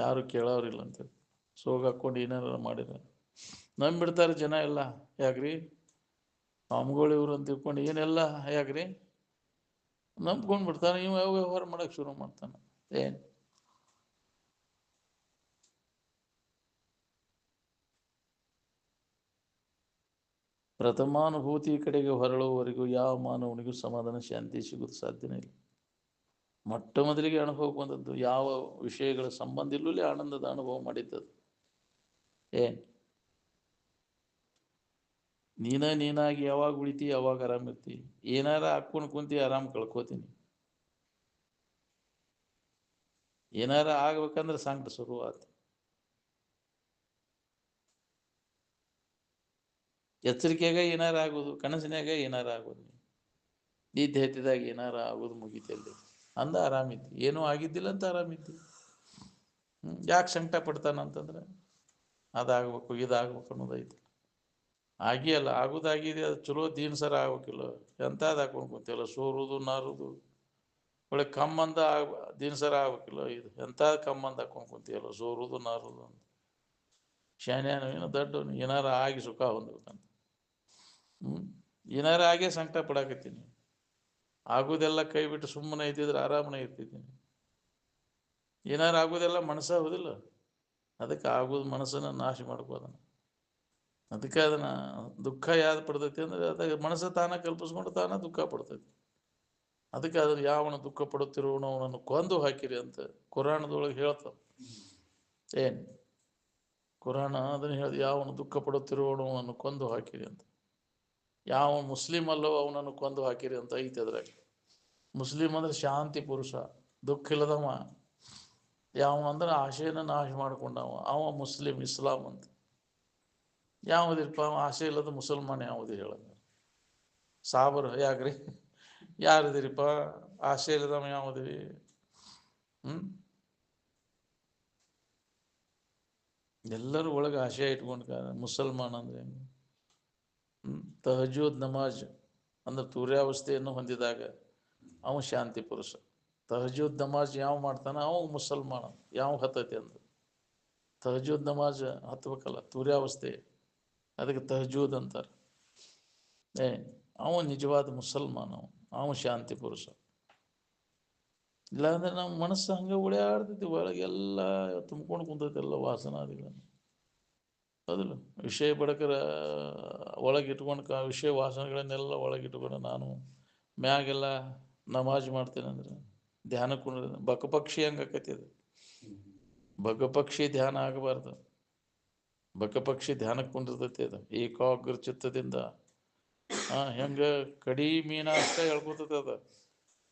ಯಾರು ಕೇಳೋರಿಲ್ಲ ಅಂತೇಳಿ ಸೋಗ ಹಾಕ್ಕೊಂಡು ಏನಾರ ಮಾಡಿದ್ರೆ ನಂಬಿಡ್ತಾರೆ ಜನ ಎಲ್ಲ. ಯಾಕ್ರಿ ಸ್ವಾಮಿಗಳು ಇವರು ಅಂತ ತಿಳ್ಕೊಂಡು ಏನೆಲ್ಲ ಯಾಕ್ರಿ ನಂಬ್ಕೊಂಡು ಬಿಡ್ತಾನೆ. ಇವ ಯಾವ ವ್ಯವಹಾರ ಮಾಡಕ್ಕೆ ಶುರು ಮಾಡ್ತಾನೆ. ಏನು ಪ್ರಥಮಾನುಭೂತಿ ಕಡೆಗೆ ಹೊರಳುವವರೆಗೂ ಯಾವ ಮಾನವನಿಗೂ ಸಮಾಧಾನ ಶಾಂತಿ ಸಿಗೋದು ಸಾಧ್ಯನೇ ಇಲ್ಲ. ಮೊಟ್ಟ ಮೊದಲಿಗೆ ಅನುಭವಕ್ಕೆ ಬಂದದ್ದು ಯಾವ ವಿಷಯಗಳ ಸಂಬಂಧ ಇಲ್ಲೂ ಆನಂದದ ಅನುಭವ ಮಾಡಿದ್ದದು. ಏನು ನೀನಾಗಿ ಯಾವಾಗ ಉಳಿತಿ ಯಾವಾಗ ಆರಾಮಿರ್ತಿ. ಏನಾರ ಹಾಕ್ಕೊಂಡು ಕುಂತಿ ಆರಾಮ್ ಕಳ್ಕೋತೀನಿ. ಏನಾರ ಆಗ್ಬೇಕಂದ್ರೆ ಸಂಕಟ ಶುರುವಾತ. ಎಚ್ಚರಿಕೆಯಾಗ ಏನಾರ ಆಗೋದು, ಕನಸಿನಾಗ ಏನಾರ ಆಗೋದು, ನಿದ್ದೆ ಎತ್ತಿದಾಗ ಏನಾರ ಆಗೋದು, ಮುಗಿತಲ್ಲಿ ಅಂದ ಆರಾಮಿದ್ದಿ. ಏನೂ ಆಗಿದ್ದಿಲ್ಲ ಅಂತ ಆರಾಮಿದ್ದಿ. ಯಾಕೆ ಸಂಕಟ ಪಡ್ತಾನಂತಂದ್ರೆ ಅದಾಗಬೇಕು ಇದಾಗಬೇಕು ಅನ್ನೋದೈತಿ. ಆಗಿಯಲ್ಲ, ಆಗೋದಾಗಿದೆ, ಅದು ಚಲೋ ದೀನ್ಸರ ಆಗ್ಬೇಕಿಲ್ಲ. ಎಂಥದ್ದು ಹಾಕೊಂಡು ಕುಂತಿಲ್ಲ, ಸೋರುದು ನಾರುದು ಒಳ್ಳೆ ಕಮ್ಮಂದ ದಿನಸರ ಆಗ್ಬೇಕಿಲ್ಲ. ಇದು ಎಂಥದ್ದು ಕಮ್ಮಂದ ಹಾಕೊಂಡು ಕುಂತಿಯಲ್ಲ, ಸೋರುದು ನಾರುದು ಅಂತ. ಶಾನ್ಯಾನು ಏನೋ ದೊಡ್ಡವನು, ಏನಾರ ಆಗಿ ಸುಖ ಹೊಂದ್ಬೇಕಂತ. ಏನಾರ ಆಗೇ ಸಂಕಟ ಪಡಾಕತ್ತೀನಿ. ಆಗೋದೆಲ್ಲ ಕೈ ಬಿಟ್ಟು ಸುಮ್ಮನೆ ಇದ್ದಿದ್ರೆ ಆರಾಮನೇ ಇರ್ತಿದ್ದೀನಿ. ಏನಾರ ಆಗೋದೆಲ್ಲ ಮನಸ್ಸ. ಹೋದಿಲ್ಲ? ಅದಕ್ಕೆ ಆಗೋದು ಮನಸ್ಸನ್ನು ನಾಶ ಮಾಡ್ಕೋದನ್ನು. ಅದಕ್ಕೆ ಅದನ್ನು ದುಃಖ ಯಾವ್ದು ಪಡ್ತೈತಿ ಅಂದರೆ ಅದಕ್ಕೆ ಮನಸ್ಸು ತಾನ ಕಲ್ಪಿಸ್ಕೊಂಡು ತಾನ ದುಃಖ ಪಡ್ತೈತಿ. ಅದಕ್ಕೆ ಅದನ್ನು ಯಾವನು ದುಃಖ ಪಡುತ್ತಿರುವನು ಅವನನ್ನು ಕೊಂದು ಹಾಕಿರಿ ಅಂತ ಕುರಾಣದೊಳಗೆ ಹೇಳ್ತಾವ. ಏನು ಕುರಾಣ ಅದನ್ನು ಹೇಳಿ, ಯಾವನು ದುಃಖ ಪಡುತ್ತಿರುವನು ಅವನನ್ನು ಕೊಂದು ಹಾಕಿರಿ ಅಂತ. ಯಾವ ಮುಸ್ಲಿಂ ಅಲ್ಲೋ ಅವನನ್ನು ಕೊಂದು ಹಾಕಿರಿ ಅಂತ ಐತೆ ಅದ್ರಾಗ. ಮುಸ್ಲಿಂ ಅಂದ್ರೆ ಶಾಂತಿ ಪುರುಷ, ದುಃಖ ಇಲ್ಲದವ. ಯಾವ ಅಂದ್ರೆ ಆಶೆಯನ್ನು ನಾಶ ಮಾಡ್ಕೊಂಡವ, ಅವ ಮುಸ್ಲಿಂ, ಇಸ್ಲಾಂ ಅಂತ. ಯಾವುದಿರಪ್ಪ ಆಸೆ ಇಲ್ಲದ ಮುಸಲ್ಮಾನ ಯಾವುದು ಹೇಳ? ಸಾಬರು ಯಾಕ್ರಿ? ಯಾರಿದಿರಿಪ್ಪ ಆಸೆ ಇಲ್ಲದವ ಯಾವುದಿರಿ? ಎಲ್ಲರೂ ಒಳಗೆ ಆಶೆ ಇಟ್ಕೊಂಡು ಮುಸಲ್ಮಾನ ಅಂದ್ರೆ ತಹಜುದ್ ನಮಾಜ್ ಅಂದ್ರೆ ತೂರ್ಯಾವಸ್ಥೆಯನ್ನು ಹೊಂದಿದಾಗ ಅವ ಶಾಂತಿ ಪುರುಷ. ತಹಜುದ್ ನಮಾಜ್ ಯಾವ ಮಾಡ್ತಾನ ಅವ ಮುಸಲ್ಮಾನ. ಯಾವ ಹತ್ತೈತಿ ಅಂದ್ರೆ ತಹಜುದ್ ನಮಾಜ್ ಹತ್ಬೇಕಲ್ಲ ತೂರ್ಯಾವಸ್ಥೆ, ಅದಕ್ಕೆ ತಹಜುದ್ ಅಂತಾರೆ. ಅವ ನಿಜವಾದ ಮುಸಲ್ಮಾನ, ಅವ ಶಾಂತಿ ಪುರುಷ. ಇಲ್ಲಾಂದ್ರೆ ನಮ್ಮ ಮನಸ್ಸು ಹಂಗೆ ಓಡಾಡ್ತೈತಿ, ಒಳಗೆಲ್ಲ ತುಂಬ್ಕೊಂಡು ಕುಂತೈತಿ ಎಲ್ಲ ವಾಸನಾದಿಗಳನ್ನು. ಹೌದಿಲ್ಲ? ವಿಷಯ ಬಡಕರ ಒಳಗಿಟ್ಕೊಂಡು ವಿಷಯ ವಾಸನೆಗಳನ್ನೆಲ್ಲ ಒಳಗಿಟ್ಕೊಂಡು ನಾನು ಮ್ಯಾಗೆಲ್ಲ ನಮಾಜ್ ಮಾಡ್ತೇನೆ ಅಂದ್ರೆ ಧ್ಯಾನಕ್ಕೆ ಬಕಪಕ್ಷಿ ಹಂಗೆ ಆಕೈತಿ. ಅದು ಬಕಪಕ್ಷಿ ಧ್ಯಾನ ಆಗಬಾರ್ದು. ಬಕಪಕ್ಷಿ ಧ್ಯಾನಕ್ಕೆ ಕುಂದಿರ್ತೈತಿ. ಅದು ಏಕಾಗ್ರ ಚಿತ್ತದಿಂದ ಹೆಂಗೆ ಕಡಿ ಮೀನ ಅಷ್ಟೇ ಹೇಳ್ಕೊತೈತೆ. ಅದು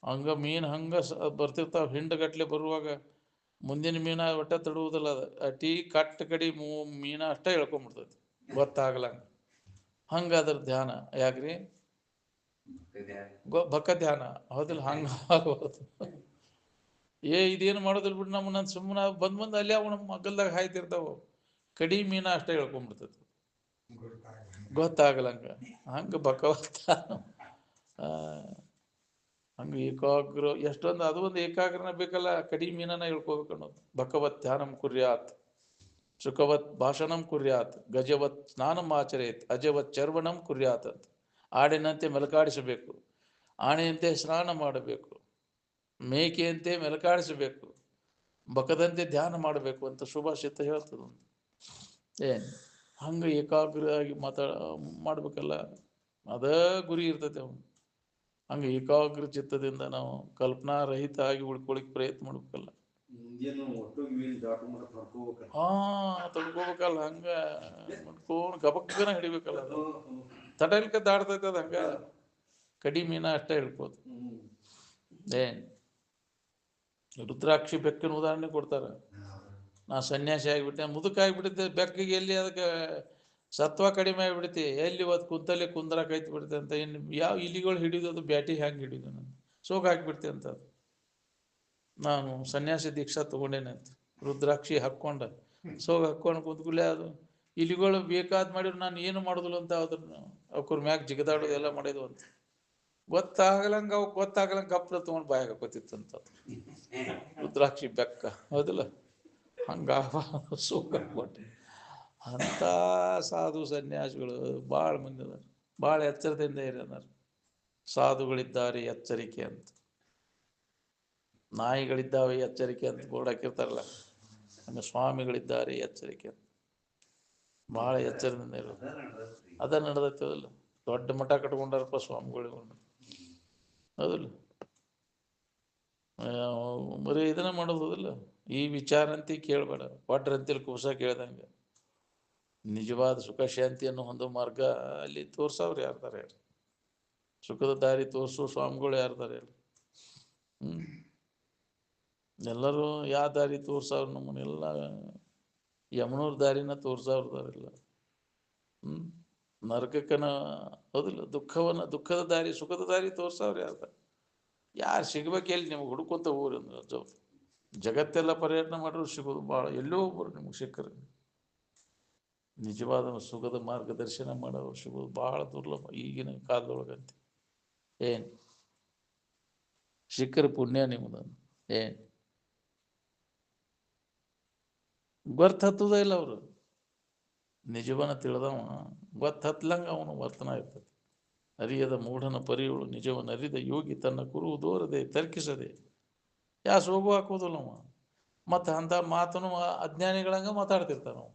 ಹಂಗ ಮೀನು ಹಂಗೆ ಬರ್ತಿರ್ತಾವ. ಹಿಂಡಗಟ್ಲೆ ಬರುವಾಗ ಮುಂದಿನ ಮೀನ ಒಟ್ಟ ತಡುವುದಿಲ್ಲ. ಅದು ಅಟಿ ಕಟ್ಟ ಕಡಿ ಮೀನ ಅಷ್ಟೇ ಹೇಳ್ಕೊಂಬಿಡ್ತೈತಿ, ಗೊತ್ತಾಗ್ಲಂಗ. ಹಂಗ ಅದ್ರ ಧ್ಯಾನ ಯಾಕ್ರಿ? ಬಕ ಧ್ಯಾನ. ಹೌದಿಲ್ಲ? ಹಂಗ ಆಗೋದು. ಇದೇನು ಮಾಡೋದಿಲ್ಲ ಬಿಟ್ಟು ನಮ್ಮ ನಾನು ಸುಮ್ಮನೆ ಬಂದ್ ಅಲ್ಲಿ ಅವನ ಮಗಲ್ದಾಗ ಹಾಯ್ತಿರ್ತಾವ. ಕಡಿ ಮೀನ ಅಷ್ಟೇ ಹೇಳ್ಕೊಂಡ್ಬಿಡ್ತೈತಿ, ಗೊತ್ತಾಗಲಂಗ. ಹಂಗ ಭಗವಂತ ಹಂಗೆ ಏಕಾಗ್ರ ಎಷ್ಟೊಂದು ಅದು ಒಂದು ಏಕಾಗ್ರನ ಬೇಕಲ್ಲ. ಕಡಿ ಮೀನನ್ನ ಹೇಳ್ಕೋಬೇಕು ಅನ್ನೋದು. ಭಗವತ್ ಧ್ಯಾನಂ ಕುರ್ಯಾತ್, ಸುಖವತ್ ಭಾಷಣಂ ಕುರ್ಯಾತ್, ಗಜವತ್ ಸ್ನಾನಂ ಆಚರೇತ್, ಅಜವತ್ ಚರ್ವಣಂ ಕುರ್ಯಾತ್ ಅಂತ. ಆಡಿನಂತೆ ಮೆಲಕಾಡಿಸಬೇಕು, ಆನೆಯಂತೆ ಸ್ನಾನ ಮಾಡಬೇಕು, ಮೇಕೆಯಂತೆ ಮೆಲಕಾಡಿಸಬೇಕು, ಬಕದಂತೆ ಧ್ಯಾನ ಮಾಡಬೇಕು ಅಂತ ಸುಭಾಷಿತ ಹೇಳ್ತದೆ. ಏನು ಹಂಗೆ ಏಕಾಗ್ರ ಆಗಿ ಮಾಡ್ಬೇಕಲ್ಲ, ಅದ ಗುರಿ ಇರ್ತೈತೆ ಅವನು. ಹಂಗೆ ಏಕಾಗ್ರ ಚಿತ್ತದಿಂದ ನಾವು ಕಲ್ಪನಾರಹಿತ ಆಗಿ ಉಳ್ಕೊಳಿಕ್ ಪ್ರಯತ್ನ ಮಾಡ್ಬೇಕಲ್ಲ. ತಡ್ಕೋಬೇಕಲ್ಲ, ಹಂಗ ಮಾಡ್ಕೊಂಡು ಗಬಕ್ಕನ ಹಿಡಿಬೇಕಲ್ಲ. ಅದು ತಡಲ್ಕ ದಾಡ್ತೈತೆ ಅದು. ಹಂಗ ಕಡಿಮೀನ ಅಷ್ಟೇ ಹಿಡ್ಕೋದು. ಏನ್ ರುದ್ರಾಕ್ಷಿ ಬೆಕ್ಕಿನ ಉದಾಹರಣೆ ಕೊಡ್ತಾರ. ನಾ ಸನ್ಯಾಸಿ ಆಗಿಬಿಟ್ಟೆ, ಮುದುಕ ಆಗಿಬಿಟ್ಟಿದ್ದೆ, ಬೆಕ್ಕಿಗೆ ಎಲ್ಲಿ ಅದಕ್ಕೆ ಸತ್ವ ಕಡಿಮೆ ಆಗಿಬಿಡ್ತಿ, ಎಲ್ಲಿ ಇವತ್ತು ಕುಂತಲ್ಲಿ ಕುಂದ್ರಾಕ ಐತಿ ಬಿಡ್ತೆ ಅಂತ. ಇನ್ನು ಯಾವ ಇಲಿಗಳು ಹಿಡಿಯೋದು ಬ್ಯಾಟಿ ಹ್ಯಾಂಗೆ ಹಿಡಿದು ನಾನು ಸೋಗ ಹಾಕಿಬಿಡ್ತೆ ಅಂತ. ನಾನು ಸನ್ಯಾಸಿ ದೀಕ್ಷಾ ತಗೊಂಡೇನೆ ಅಂತ ರುದ್ರಾಕ್ಷಿ ಹಾಕ್ಕೊಂಡ ಸೋಗ ಹಾಕ್ಕೊಂಡು ಕುಂತ್ಕೂಲೆ ಅದು ಇಲಿಗಳು ಬೇಕಾದ್ ಮಾಡಿದ್ರು ನಾನು ಏನು ಮಾಡೋದಿಲ್ಲ ಅಂತ ಅದ್ರ ಅವ್ರ ಮ್ಯಾಗ ಜಿಗದಾಡೋದು ಎಲ್ಲ ಮಾಡಿದ್ವು ಅಂತ. ಗೊತ್ತಾಗಲಂಗ ಅವ್ ಗೊತ್ತಾಗಲಂಗ ಕಪ್ಪಲ ತಗೊಂಡು ಬಾಯಾಗ ಹಾಕೋತಿತ್ತಂತ ರುದ್ರಾಕ್ಷಿ ಬೆಕ್ಕ. ಹೌದಿಲ್ಲ? ಹಂಗ ಸೋಗ ಹಾಕ್ಕೊಟ್ಟೆ. ಅಂತ ಸಾಧು ಸನ್ಯಾಸಿಗಳು ಭಾಳ ಮಂದಿ ಅದಾರ. ಭಾಳ ಎಚ್ಚರದಿಂದ ಇರೋದಾರ. ಸಾಧುಗಳಿದ್ದಾರೆ ಎಚ್ಚರಿಕೆ ಅಂತ, ನಾಯಿಗಳಿದ್ದಾವೆ ಎಚ್ಚರಿಕೆ ಅಂತ ಬೋರ್ಡ್ ಹಾಕಿರ್ತಾರಲ್ಲ, ಹಂಗೆ ಸ್ವಾಮಿಗಳಿದ್ದಾರೆ ಎಚ್ಚರಿಕೆ ಅಂತ. ಭಾಳ ಎಚ್ಚರದಿಂದ ಇರೋದು. ಅದ ನಡೆದತ್ತದಲ್ಲ. ದೊಡ್ಡ ಮಠ ಕಟ್ಕೊಂಡಾರಪ್ಪ ಸ್ವಾಮಿಗಳು. ಹೌದಿಲ್ಲ? ಬರೀ ಇದನ್ನ ಮಾಡೋದಿಲ್ಲ. ಈ ವಿಚಾರ ಅಂತ ಕೇಳಬೇಡ, ಒಡ್ರಂತೇಳಿ ಕೂಸ ಕೇಳ್ದಂಗೆ. ನಿಜವಾದ ಸುಖ ಶಾಂತಿಯನ್ನು ಹೊಂದೋ ಮಾರ್ಗ ಅಲ್ಲಿ ತೋರ್ಸವ್ರು ಯಾರ್ದಾರ ಹೇಳಿ? ಸುಖದ ದಾರಿ ತೋರಿಸೋ ಸ್ವಾಮಿಗಳು ಯಾರ್ದಾರ ಹೇಳಿ? ಎಲ್ಲರೂ ಯಾವ ದಾರಿ ತೋರ್ಸವ್ರು? ನಮ್ಮನ್ನೆಲ್ಲ ಯಮನೂರ್ ದಾರಿನ ತೋರ್ಸವ್ರದಾರೆಲ್ಲ. ನರಕಕ್ಕನ ಹೌದಿಲ್ಲ, ದುಃಖದ ದಾರಿ, ಸುಖದ ದಾರಿ ತೋರ್ಸವ್ರು ಯಾರು ಸಿಗ್ಬೇಕು? ಎಲ್ಲಿ ನಿಮ್ಗೆ ಹುಡ್ಕೊಂತ ಊರು ಜಗತ್ತೆಲ್ಲ ಪರ್ಯಟನೆ ಮಾಡಿದ್ರು ಸಿಗೋದು ಭಾಳ, ಎಲ್ಲೋ ಒಬ್ಬರು ನಿಮ್ಗೆ ಸಿಕ್ಕರು. ನಿಜವಾದ ಸುಖದ ಮಾರ್ಗದರ್ಶನ ಮಾಡೋರು ಸಿಗೋದು ಭಾಳ ದುರ್ಲಭ ಈಗಿನ ಕಾಲದೊಳಗಂತೆ. ಏನು ಸಿಕ್ಕರ ಪುಣ್ಯ ನಿಮ್ದು. ಏನು ಗೊತ್ತದ ಇಲ್ಲ ಅವರು. ನಿಜವನ್ನ ತಿಳಿದವ ಗೊತ್ತತ್ಲಂಗ ಅವನು ವರ್ತನ ಇರ್ತದೆ. ಅರಿಯದ ಮೂಢನ ಪರಿಯುಳು ನಿಜವನ್ನು ಅರಿದ ಯೋಗಿ ತನ್ನ ಕುರು ದೋರದೆ ತರ್ಕಿಸದೆ ಯಾ ಸೋಗು ಹಾಕೋದಿಲ್ಲ ಅವ. ಮತ್ತು ಅಂಥ ಮಾತನು ಅಜ್ಞಾನಿಗಳಂಗ ಮಾತಾಡ್ತಿರ್ತಾನವ.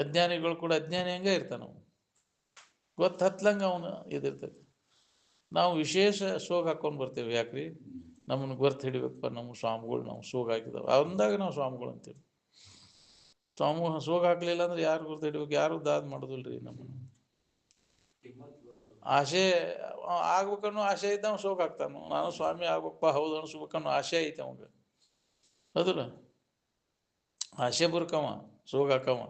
ಅಜ್ಞಾನಿಗಳು ಕೂಡ ಅಜ್ಞಾನಿ ಹಂಗ ಇರ್ತಾನವ. ಗೊತ್ತತ್ಲಂಗ ಅವನು ಇದಿರ್ತೈತಿ. ನಾವು ವಿಶೇಷ ಸೋಗ ಹಾಕೊಂಡು ಬರ್ತೇವೆ. ಯಾಕ್ರಿ? ನಮ್ಮನ್ನು ಗೊರ್ತು ಹಿಡಿಬೇಕಪ್ಪ, ನಮ್ಮ ಸ್ವಾಮಿಗಳು ನಾವು ಸೋಗ ಹಾಕಿದಾವೆ ಅಂದಾಗ ನಾವು ಸ್ವಾಮಿಗಳು ಅಂತೇಳಿ. ಸ್ವಾಮಿ ಸೋಗ ಹಾಕ್ಲಿಲ್ಲ ಅಂದ್ರೆ ಯಾರು ಗುರ್ತು ಹಿಡಿಬೇಕು? ಯಾರು ದಾದ್ ಮಾಡೋದಿಲ್ರಿ. ನಮ್ಮನ್ನು ಆಸೆ ಆಗ್ಬೇಕನ್ನೋ ಆಸೆ ಇದ್ದಾವ ಸೋಗ ಹಾಕ್ತಾನು. ನಾನು ಸ್ವಾಮಿ ಆಗ್ಬೇಕಪ್ಪ, ಹೌದು ಅನ್ಸ್ಬೇಕನ್ನೋ ಆಸೆ ಐತೆ ಅವಾಗ. ಹೌದಲ್ಲ? ಆಸೆ ಬುರ್ಕವ ಸೋಗ ಹಾಕವ.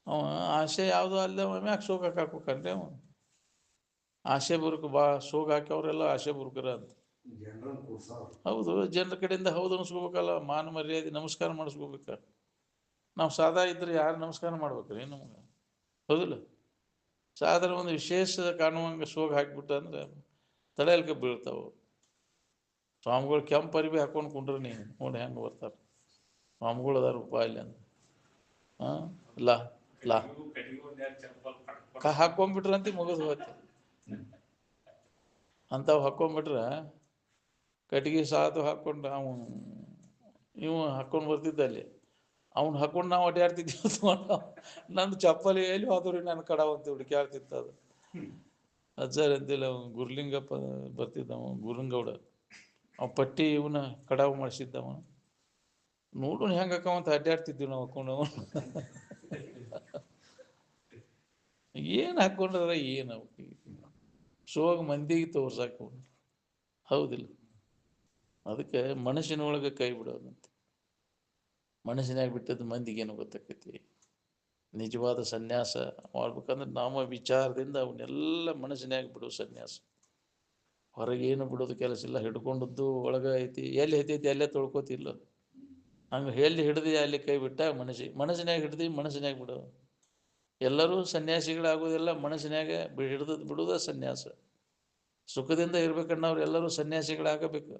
ಅವ ಆಸೆ ಯಾವುದು ಅಲ್ಲದೆ ಮ್ಯಾಕೆ ಸೋಗ ಹಾಕ್ಬೇಕಂದ್ರೆ ಅವ ಆಸೆ ಬುರುಕು ಸೋಗ ಹಾಕ್ಯವ್ರೆಲ್ಲ ಆಸೆ ಬುರುಕರ ಅಂತ. ಹೌದು, ಜನರ ಕಡೆಯಿಂದ ಹೌದು ಅನ್ಸ್ಕೋಬೇಕಲ್ಲ. ಮಾನ ಮರ್ಯಾದೆ ನಮಸ್ಕಾರ ಮಾಡಿಸ್ಕೋಬೇಕ. ನಾವು ಸಾದಾ ಇದ್ರೆ ಯಾರು ನಮಸ್ಕಾರ ಮಾಡ್ಬೇಕ್ರಿ ನಮ್ಗೆ? ಹೌದಿಲ್ಲ? ಸಾಧಾರಣ ಒಂದು ವಿಶೇಷ ಕಾಣುವಂಗೆ ಸೋಗ ಹಾಕಿಬಿಟ್ಟ ಅಂದ್ರೆ ತಡೆಯಲ್ಕೆ ಬೀಳ್ತಾವೆ. ಸ್ವಾಮಿಗಳು ಕೆಂಪು ಅರಿವಿ ಹಾಕೊಂಡು ಕುಂಡ್ರೆ ನೀನು ನೋಡಿ ಹೆಂಗೆ ಬರ್ತಾರೆ. ಸ್ವಾಮಿಗಳು ಅದಾರ ರೂಪಾಯಿ ಇಲ್ಲ ಅಂತ ಹಾಕೊಂಡ್ಬಿಟ್ರಂತ ಮುಗಿದು ಹೋಯ್ತು. ಅಂಥವು ಹಾಕೊಂಡ್ಬಿಟ್ರೆ ಕಟ್ಟಿಗೆ ಸಾದು ಹಾಕ್ಕೊಂಡು ಅವನು ಇವು ಹಾಕ್ಕೊಂಡು ಬರ್ತಿದ್ದ ಅಲ್ಲಿ. ಅವ್ನು ಹಾಕೊಂಡು ನಾವು ಅಡ್ಡಾಡ್ತಿದ್ದೀವಿ. ನಂದು ಚಪ್ಪಲಿ ಎಲ್ಲಿ ಹೋದ್ರಿ ನನ್ನ ಕಡಾವಂತ ಹುಡುಕ್ಯಾಡ್ತಿತ್ತ ಅದು. ಅಜ್ಜಾರ್ ಅಂತಿಲ್ಲ, ಅವನು ಗುರುಲಿಂಗಪ್ಪ ಬರ್ತಿದ್ದವ, ಗುರುಂಗೌಡ. ಅವ ಪಟ್ಟಿ ಇವನ ಕಡಾವು ಮಾಡಿಸಿದ್ದವ. ನೋಡೋಣ ಹೆಂಗೆ ಹಾಕವಂತ ಅಡ್ಡಾಡ್ತಿದ್ವಿ ನಾವು ಹಾಕೊಂಡು. ಏನು ಹಾಕೊಂಡ್ರ ಏನು ಸೋಗ ಮಂದಿಗೆ ತೋರ್ಸಾಕ. ಹೌದಿಲ್ಲ? ಅದಕ್ಕೆ ಮನಸ್ಸಿನೊಳಗೆ ಕೈ ಬಿಡೋದಂತ. ಮನಸ್ಸಿನಾಗ ಬಿಟ್ಟದ್ದು ಮಂದಿಗೇನು ಗೊತ್ತಾಕೈತಿ? ನಿಜವಾದ ಸನ್ಯಾಸ ಮಾಡ್ಬೇಕಂದ್ರೆ ನಮ್ಮ ವಿಚಾರದಿಂದ ಅವನ್ನೆಲ್ಲ ಮನಸ್ಸಿನಾಗ ಬಿಡೋ ಸನ್ಯಾಸ. ಹೊರಗೇನು ಬಿಡೋದು ಕೆಲಸ ಇಲ್ಲ. ಹಿಡ್ಕೊಂಡದ್ದು ಒಳಗೆ ಐತಿ, ಎಲ್ಲಿ ಐತೈತಿ ಅಲ್ಲೇ ತೊಳ್ಕೋತಿಲ್ಲ. ಹಂಗೆ ಎಲ್ಲಿ ಹಿಡ್ದು ಅಲ್ಲಿ ಕೈ ಬಿಟ್ಟ ಮನಸ್ಸಿನಾಗ ಹಿಡ್ದು ಮನಸ್ಸಿನಾಗ ಬಿಡೋದು. ಎಲ್ಲರೂ ಸನ್ಯಾಸಿಗಳಾಗೋದಿಲ್ಲ, ಮನಸ್ಸಿನಾಗ ಹಿಡ್ದದ್ದು ಬಿಡೋದ ಸನ್ಯಾಸ. ಸುಖದಿಂದ ಇರ್ಬೇಕನ್ನೋರು ಎಲ್ಲರೂ ಸನ್ಯಾಸಿಗಳಾಗಬೇಕು.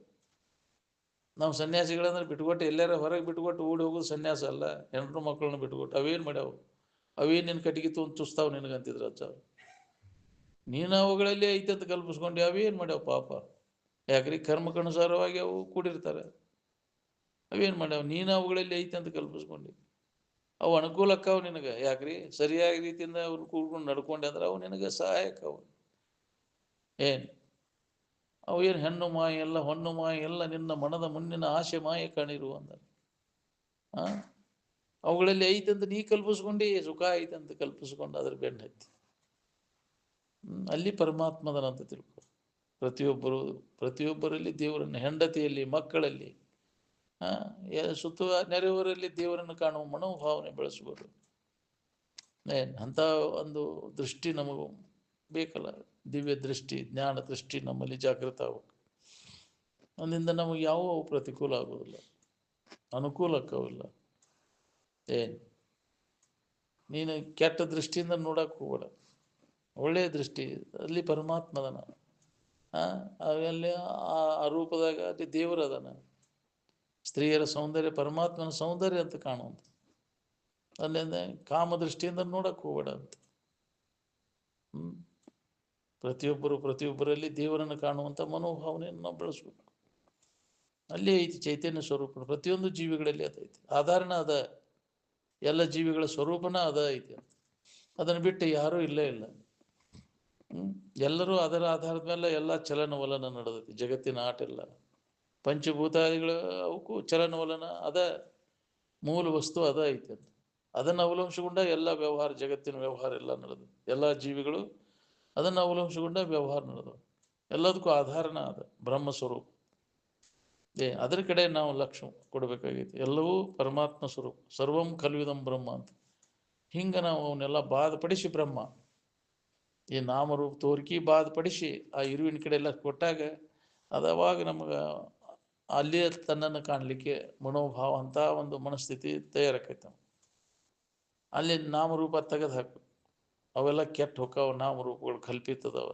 ನಾವು ಸನ್ಯಾಸಿಗಳಂದ್ರೆ ಬಿಟ್ಕೊಟ್ಟು ಎಲ್ಲಾರ ಹೊರಗೆ ಬಿಟ್ಕೊಟ್ಟು ಓಡಿ ಹೋಗೋದು ಸನ್ಯಾಸ ಅಲ್ಲ. ಹೆಣ್ಣು ಮಕ್ಕಳನ್ನ ಬಿಟ್ಕೊಟ್ಟು ಅವೇನು ಮಾಡ್ಯಾವು? ಅವೇನು ನಿನ್ನ ಕಟ್ಟಿಗೆ ತೊಗೊಂಡು ಚುಸ್ತಾವ್ ನಿನಗಂತಿದ್ರು ಅಜ್ಜ. ನೀನು ಅವುಗಳಲ್ಲಿ ಐತೆ ಅಂತ ಕಲ್ಪಿಸ್ಕೊಂಡು ಅವೇನು ಮಾಡ್ಯಾವ ಪಾಪ? ಯಾಕ್ರಿ ಕರ್ಮಕ್ಕನುಸಾರವಾಗಿ ಅವು ಕೂಡಿರ್ತಾರೆ. ಅವೇನು ಮಾಡ್ಯಾವ? ನೀನು ಅವುಗಳಲ್ಲಿ ಐತೆ ಅಂತ ಕಲ್ಪಿಸ್ಕೊಂಡು ಅವು ಅನುಕೂಲಕ್ಕವು ನಿನಗೆ. ಯಾಕ್ರಿ ಸರಿಯಾಗಿ ರೀತಿಯಿಂದ ಅವ್ನು ಕೂಡ್ಕೊಂಡು ನಡ್ಕೊಂಡೆ ಅಂದ್ರೆ ಅವು ನಿನಗೆ ಸಹಾಯಕ. ಅವು ಏನು ಅವು ಏನು ಹೆಣ್ಣು ಮಾಯ ಎಲ್ಲ ಹೊನ್ನು ಮಾಯ ಎಲ್ಲ ನಿನ್ನ ಮನದ ಮುನ್ನಿನ ಆಸೆ ಮಾಯ ಕಾಣಿರು ಅಂದ. ಅವುಗಳಲ್ಲಿ ಐತಂತ ನೀ ಕಲ್ಪಿಸ್ಕೊಂಡು ಸುಖ ಐತಂತ ಕಲ್ಪಿಸ್ಕೊಂಡು ಅದ್ರ ಬೆನ್ನು ಹತ್ತಿ ಅಲ್ಲಿ ಪರಮಾತ್ಮದನಂತ ತಿಳ್ಕೊ. ಪ್ರತಿಯೊಬ್ಬರಲ್ಲಿ ದೇವರನ್ನು, ಹೆಂಡತಿಯಲ್ಲಿ, ಮಕ್ಕಳಲ್ಲಿ, ಸುತ್ತ ನೆರೆಯವರಲ್ಲಿ ದೇವರನ್ನು ಕಾಣುವ ಮನೋಭಾವನೆ ಬೆಳೆಸ್ಬೋದು. ಅಂಥ ಒಂದು ದೃಷ್ಟಿ ನಮಗೂ ಬೇಕಲ್ಲ. ದಿವ್ಯ ದೃಷ್ಟಿ, ಜ್ಞಾನ ದೃಷ್ಟಿ ನಮ್ಮಲ್ಲಿ ಜಾಗೃತ ಆಗಬೇಕು. ಅದರಿಂದ ನಮಗೆ ಯಾವ ಪ್ರತಿಕೂಲ ಆಗೋದಿಲ್ಲ, ಅನುಕೂಲಕ್ಕವಿಲ್ಲ. ನೀನು ಕೆಟ್ಟ ದೃಷ್ಟಿಯಿಂದ ನೋಡಕ್ಕೆ ಹೋಗಬೇಡ, ಒಳ್ಳೆಯ ದೃಷ್ಟಿ ಅಲ್ಲಿ ಪರಮಾತ್ಮದನ. ಅಲ್ಲಿ ಆ ರೂಪದಾಗ ಅಲ್ಲಿ ದೇವರದನ. ಸ್ತ್ರೀಯರ ಸೌಂದರ್ಯ ಪರಮಾತ್ಮನ ಸೌಂದರ್ಯ ಅಂತ ಕಾಣುವಂಥ. ಅಲ್ಲಿಂದ ಕಾಮದೃಷ್ಟಿಯಿಂದ ನೋಡಕ್ಕೆ ಹೋಗಬೇಡ ಅಂತ. ಪ್ರತಿಯೊಬ್ಬರಲ್ಲಿ ದೇವರನ್ನು ಕಾಣುವಂಥ ಮನೋಭಾವನೆಯನ್ನು ನಾವು ಬೆಳೆಸ್ಬೇಕು. ಅಲ್ಲಿ ಐತಿ ಚೈತನ್ಯ ಸ್ವರೂಪ. ಪ್ರತಿಯೊಂದು ಜೀವಿಗಳಲ್ಲಿ ಅದೈತಿ. ಆಧಾರಣ ಅದ, ಎಲ್ಲ ಜೀವಿಗಳ ಸ್ವರೂಪನ ಅದ ಐತಿ. ಅದನ್ನು ಬಿಟ್ಟು ಯಾರೂ ಇಲ್ಲೇ ಇಲ್ಲ. ಎಲ್ಲರೂ ಅದರ ಆಧಾರದ ಮೇಲೆ ಎಲ್ಲ ಚಲನವಲನ ನಡೆದೈತಿ. ಜಗತ್ತಿನ ಆಟ ಎಲ್ಲ ಪಂಚಭೂತಾದಿಗಳು ಅವಕ್ಕೂ ಚಲನವಲನ ಅದ. ಮೂಲ ವಸ್ತು ಅದ ಐತಿ ಅಂತ. ಅದನ್ನು ಅವಲಂಬಿಸಿಕೊಂಡ ಎಲ್ಲ ವ್ಯವಹಾರ, ಜಗತ್ತಿನ ವ್ಯವಹಾರ ಎಲ್ಲ ನಡೆದು, ಎಲ್ಲ ಜೀವಿಗಳು ಅದನ್ನು ಅವಲಂಬಿಸಿಕೊಂಡ ವ್ಯವಹಾರ ನಡೆದವು. ಎಲ್ಲದಕ್ಕೂ ಆಧಾರನ ಅದ ಬ್ರಹ್ಮಸ್ವರೂಪ. ಅದರ ಕಡೆ ನಾವು ಲಕ್ಷ್ಯ ಕೊಡಬೇಕಾಗೈತಿ. ಎಲ್ಲವೂ ಪರಮಾತ್ಮ ಸ್ವರೂಪ. ಸರ್ವಂ ಖಲ್ವಿದಂ ಬ್ರಹ್ಮ ಅಂತ. ಹಿಂಗೆ ನಾವು ಅವನ್ನೆಲ್ಲ ಬಾಧಪಡಿಸಿ ಬ್ರಹ್ಮ ಈ ನಾಮರೂಪ ತೋರಿಕೆ ಬಾಧಪಡಿಸಿ ಆ ಇರುವಿನ ಕಡೆ ಎಲ್ಲ ಕೊಟ್ಟಾಗ ಅದು ಅವಾಗ ನಮಗೆ ಅಲ್ಲಿಯೇ ತನ್ನನ್ನು ಕಾಣಲಿಕ್ಕೆ ಮನೋಭಾವ ಅಂತ ಒಂದು ಮನಸ್ಥಿತಿ ತಯಾರಾಕೈತೆ. ಅಲ್ಲಿ ನಾಮರೂಪ ತೆಗೆದು ಹಾಕು. ಅವೆಲ್ಲ ಕೆಟ್ಟ ಹೊಕ್ಕಾವ ನಾಮರೂಪಗಳು ಕಲ್ಪಿತದವ.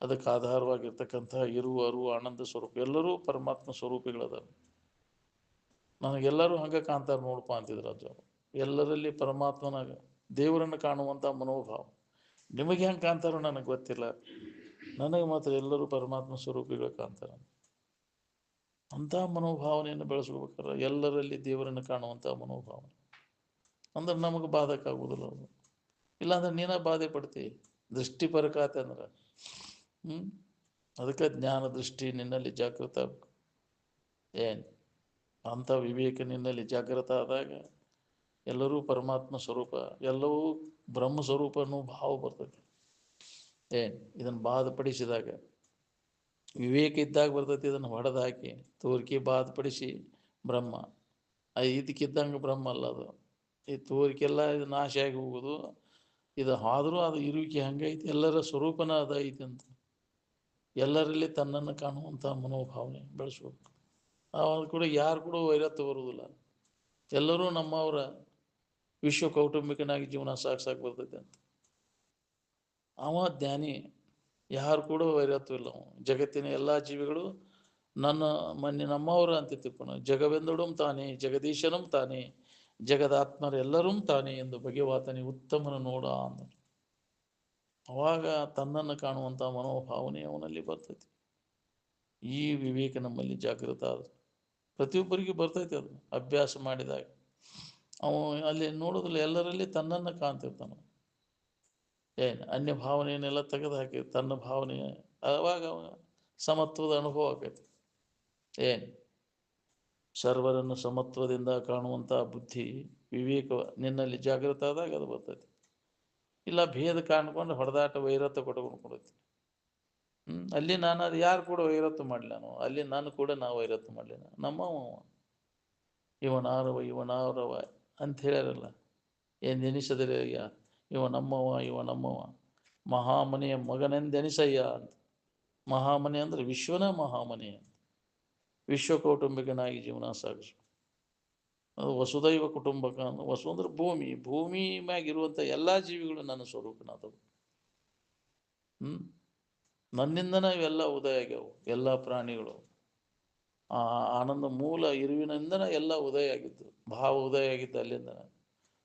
ಅದಕ್ಕೆ ಆಧಾರವಾಗಿರ್ತಕ್ಕಂಥ ಇರುವ ಅರುವ ಆನಂದ ಸ್ವರೂಪ ಎಲ್ಲರೂ ಪರಮಾತ್ಮ ಸ್ವರೂಪಿಗಳದ. ನನಗೆಲ್ಲರೂ ಹಂಗೆ ಕಾಣ್ತಾರೆ ನೋಡಪ್ಪ ಅಂತಿದ್ರು ಅಜ್ಜ. ಎಲ್ಲರಲ್ಲಿ ಪರಮಾತ್ಮನಾಗ ದೇವರನ್ನು ಕಾಣುವಂಥ ಮನೋಭಾವ. ನಿಮಗೆ ಹೆಂಗೆ ಕಾಣ್ತಾರೋ ನನಗೆ ಗೊತ್ತಿಲ್ಲ, ನನಗೆ ಮಾತ್ರ ಎಲ್ಲರೂ ಪರಮಾತ್ಮ ಸ್ವರೂಪಿಗಳು ಕಾಣ್ತಾರೆ. ಅಂಥ ಮನೋಭಾವನೆಯನ್ನು ಬೆಳೆಸ್ಕೋಬೇಕಾದ್ರೆ ಎಲ್ಲರಲ್ಲಿ ದೇವರನ್ನು ಕಾಣುವಂಥ ಮನೋಭಾವನೆ ಅಂದ್ರೆ ನಮಗೆ ಬಾಧಕ ಆಗುವುದಿಲ್ಲ. ಅದು ಇಲ್ಲಾಂದ್ರೆ ನೀನ ಬಾಧೆ ಪಡ್ತಿ. ದೃಷ್ಟಿ ಪರಕಾತೆ ಅಂದ್ರೆ ಅದಕ್ಕೆ ಜ್ಞಾನ ದೃಷ್ಟಿ ನಿನ್ನಲ್ಲಿ ಜಾಗೃತ ಆಗಬೇಕು. ಅಂಥ ವಿವೇಕ ನಿನ್ನಲ್ಲಿ ಜಾಗೃತ ಆದಾಗ ಎಲ್ಲರೂ ಪರಮಾತ್ಮ ಸ್ವರೂಪ, ಎಲ್ಲವೂ ಬ್ರಹ್ಮ ಸ್ವರೂಪ ಅನ್ನೋ ಭಾವ ಬರ್ತೈತಿ. ಇದನ್ನು ಬಾಧಪಡಿಸಿದಾಗ ವಿವೇಕ ಇದ್ದಾಗ ಬರ್ತೈತಿ. ಇದನ್ನು ಹೊಡೆದು ಹಾಕಿ ತೋರಿಕೆ ಬಾಧಪಡಿಸಿ ಬ್ರಹ್ಮ ಇದಕ್ಕಿದ್ದಂಗೆ ಬ್ರಹ್ಮ ಅಲ್ಲ ಅದು. ಈ ತೋರಿಕೆಲ್ಲ ಇದು ನಾಶ ಆಗಿ ಹೋಗೋದು. ಇದು ಆದರೂ ಅದು ಇರುವಿಕೆ ಹಂಗೈತಿ. ಎಲ್ಲರ ಸ್ವರೂಪನ ಅದ ಐತಿ ಅಂತ ಎಲ್ಲರಲ್ಲಿ ತನ್ನನ್ನು ಕಾಣುವಂಥ ಮನೋಭಾವನೆ ಬೆಳೆಸ್ಬೇಕು. ಅದು ಕೂಡ ಯಾರು ಕೂಡ ವೈರತ್ವ ಬರುವುದಿಲ್ಲ. ಎಲ್ಲರೂ ನಮ್ಮವರ ವಿಶ್ವ ಕೌಟುಂಬಿಕನಾಗಿ ಜೀವನ ಸಾಕು ಬರ್ತೈತೆ ಅಂತ. ಅವ ಜ್ಞಾನಿ. ಯಾರು ಕೂಡ ವೈರತ್ವ ಇಲ್ಲ. ಜಗತ್ತಿನ ಎಲ್ಲ ಜೀವಿಗಳು ನಮ್ಮವರು ಅಂತ ತಿಳ್ಕೊಂಡು ಜಗವೆಂದೊಡಂ ತಾನೇ ಜಗದೀಶನಂ ತಾನೇ ಜಗದಾತ್ಮರೆಲ್ಲರೂ ತಾನೇ ಎಂದು ಬಗೆವಾತನೇ ಉತ್ತಮನ ನೋಡ ಅಂದ. ಅವಾಗ ತನ್ನನ್ನು ಕಾಣುವಂಥ ಮನೋಭಾವನೆ ಅವನಲ್ಲಿ ಬರ್ತೈತಿ. ಈ ವಿವೇಕ ನಮ್ಮಲ್ಲಿ ಜಾಗೃತ ಆದ ಪ್ರತಿಯೊಬ್ಬರಿಗೂ ಬರ್ತೈತಿ. ಅದು ಅಭ್ಯಾಸ ಮಾಡಿದಾಗ ಅವ ಅಲ್ಲಿ ನೋಡೋದಿಲ್ಲ, ಎಲ್ಲರಲ್ಲಿ ತನ್ನನ್ನು ಕಾಣ್ತಿರ್ತಾನೆ. ಅನ್ಯ ಭಾವನೆಯನ್ನೆಲ್ಲ ತೆಗೆದು ಹಾಕಿ ತನ್ನ ಭಾವನೆ ಅವಾಗ ಸಮತ್ವದ ಅನುಭವ ಆಕೈತಿ. ಸರ್ವರನ್ನು ಸಮತ್ವದಿಂದ ಕಾಣುವಂಥ ಬುದ್ಧಿ ವಿವೇಕ ನಿನ್ನಲ್ಲಿ ಜಾಗೃತ ಆದಾಗ ಅದು ಬರ್ತೈತಿ. ಇಲ್ಲ ಭೇದ ಕಾಣ್ಕೊಂಡು ಹೊಡೆದಾಟ ವೈರತ್ವ ಕೊಟ್ಕೊಂಡು ಕೊಡುತ್ತೆ. ಅಲ್ಲಿ ನಾನು ಅದು ಯಾರು ಕೂಡ ವೈರತ್ವ ಮಾಡಲಿಲ್ಲ. ನಾವು ಅಲ್ಲಿ ನಾನು ಕೂಡ ನಾವು ವೈರತ್ವ ಮಾಡಲಿಲ್ಲ. ನಮ್ಮವ ಇವನಾರವ ಅಂತ ಹೇಳ್ಯಾರಲ್ಲ. ಎನಿಸದರಯ್ಯ ಇವ ನಮ್ಮವ ಮಹಾಮನೆಯ ಮಗನೆಂದೆನಿಸಯ್ಯ ಅಂತ. ಮಹಾಮನೆ ಅಂದ್ರೆ ವಿಶ್ವನ ಮಹಾಮನೆ ಅಂತ. ವಿಶ್ವ ಕೌಟುಂಬಿಕನಾಗಿ ಜೀವನ ಸಾಗಿಸು. ಅದು ವಸುದೈವ ಕುಟುಂಬಕ ಅಂದ್ರೆ ವಸು ಅಂದ್ರೆ ಭೂಮಿ ಮ್ಯಾಗಿರುವಂಥ ಎಲ್ಲ ಜೀವಿಗಳು ನನ್ನ ಸ್ವರೂಪನಾದವು. ನನ್ನಿಂದನೇ ಇವೆಲ್ಲ ಉದಯ ಆಗ್ಯಾವು ಎಲ್ಲ ಪ್ರಾಣಿಗಳು. ಆ ಆನಂದ ಮೂಲ ಇರುವಿನಿಂದನೇ ಎಲ್ಲ ಉದಯ ಆಗಿದ್ದು, ಭಾವ ಉದಯ ಆಗಿದ್ದು ಅಲ್ಲಿಂದ.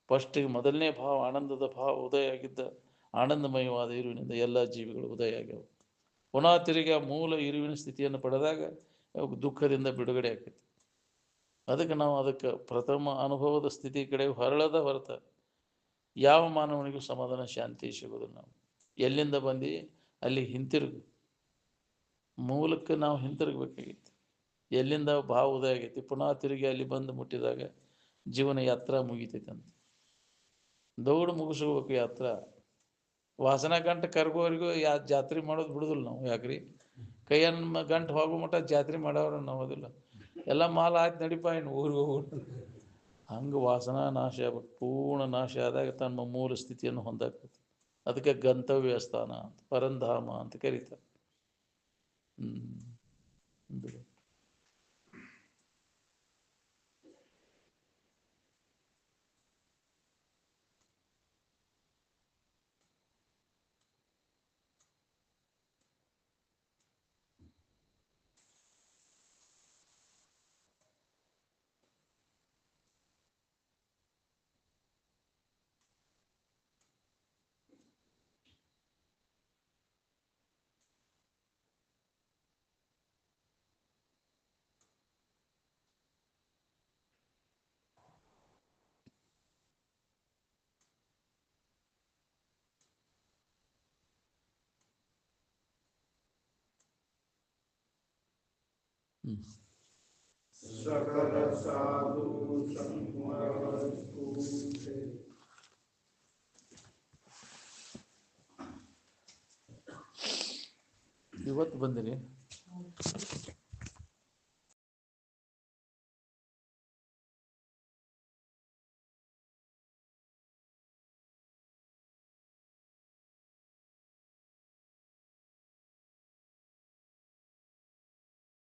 ಫಸ್ಟಿಗೆ ಮೊದಲನೇ ಭಾವ ಆನಂದದ ಭಾವ ಉದಯ ಆಗಿದ್ದ ಆನಂದಮಯವಾದ ಇರುವಿನಿಂದ ಎಲ್ಲ ಜೀವಿಗಳು ಉದಯ ಆಗ್ಯಾವ. ಪುನಃ ತಿರುಗಿ ಆ ಮೂಲ ಇರುವಿನ ಸ್ಥಿತಿಯನ್ನು ಪಡೆದಾಗ ದುಃಖದಿಂದ ಬಿಡುಗಡೆ ಆಕೈತಿ. ಅದಕ್ಕೆ ನಾವು ಅದಕ್ಕೆ ಪ್ರಥಮ ಅನುಭವದ ಸ್ಥಿತಿ ಕಡೆ ಹೊರಳದ ಹೊರತ ಯಾವ ಮಾನವನಿಗೂ ಸಮಾಧಾನ ಶಾಂತಿ ಸಿಗೋದಿಲ್ಲ. ನಾವು ಎಲ್ಲಿಂದ ಬಂದು ಅಲ್ಲಿ ಹಿಂತಿರುಗು, ಮೂಲಕ್ಕೆ ನಾವು ಹಿಂತಿರುಗಬೇಕಾಗಿತ್ತು. ಎಲ್ಲಿಂದ ಭಾವ ಉದಯ ಆಗೈತಿ ಪುನಃ ತಿರುಗಿ ಅಲ್ಲಿ ಬಂದು ಮುಟ್ಟಿದಾಗ ಜೀವನ ಯಾತ್ರಾ ಮುಗಿತೈತೆ ಅಂತ ದೌಡು ಮುಗಿಸ್ಕೋಬೇಕು ಯಾತ್ರಾ. ವಾಸನ ಗಂಟು ಕರ್ಗೋವರೆಗೂ ಜಾತ್ರೆ ಮಾಡೋದು ಬಿಡುದಿಲ್ಲ ನಾವು. ಯಾಕ್ರಿ ಕೈಯನ್ನ ಗಂಟು ಹೋಗೋ ಮಟ್ಟ ಜಾತ್ರೆ ಮಾಡೋರು ನಾವದಿಲ್ಲ. ಎಲ್ಲ ಮಾಲ ಆಯ್ತು ನಡಿಪ ಇನ್ನು ಊರಿಗೆ ಹೋಗ್ಬಿಟ್ಟು ಹಂಗೆ ವಾಸನಾ ನಾಶ ಆಗ್ಬೇಕು. ಪೂರ್ಣ ನಾಶ ಆದಾಗ ತನ್ನ ಮೂಲ ಸ್ಥಿತಿಯನ್ನು ಹೊಂದಾಕೈತಿ. ಅದಕ್ಕೆ ಗಂತವ್ಯ ಸ್ಥಾನ ಅಂತ, ಪರಂಧಾಮ ಅಂತ ಕರೀತಾರೆ. ಬಿಡು. ಇವತ್ತು ಬಂದಿರಿ.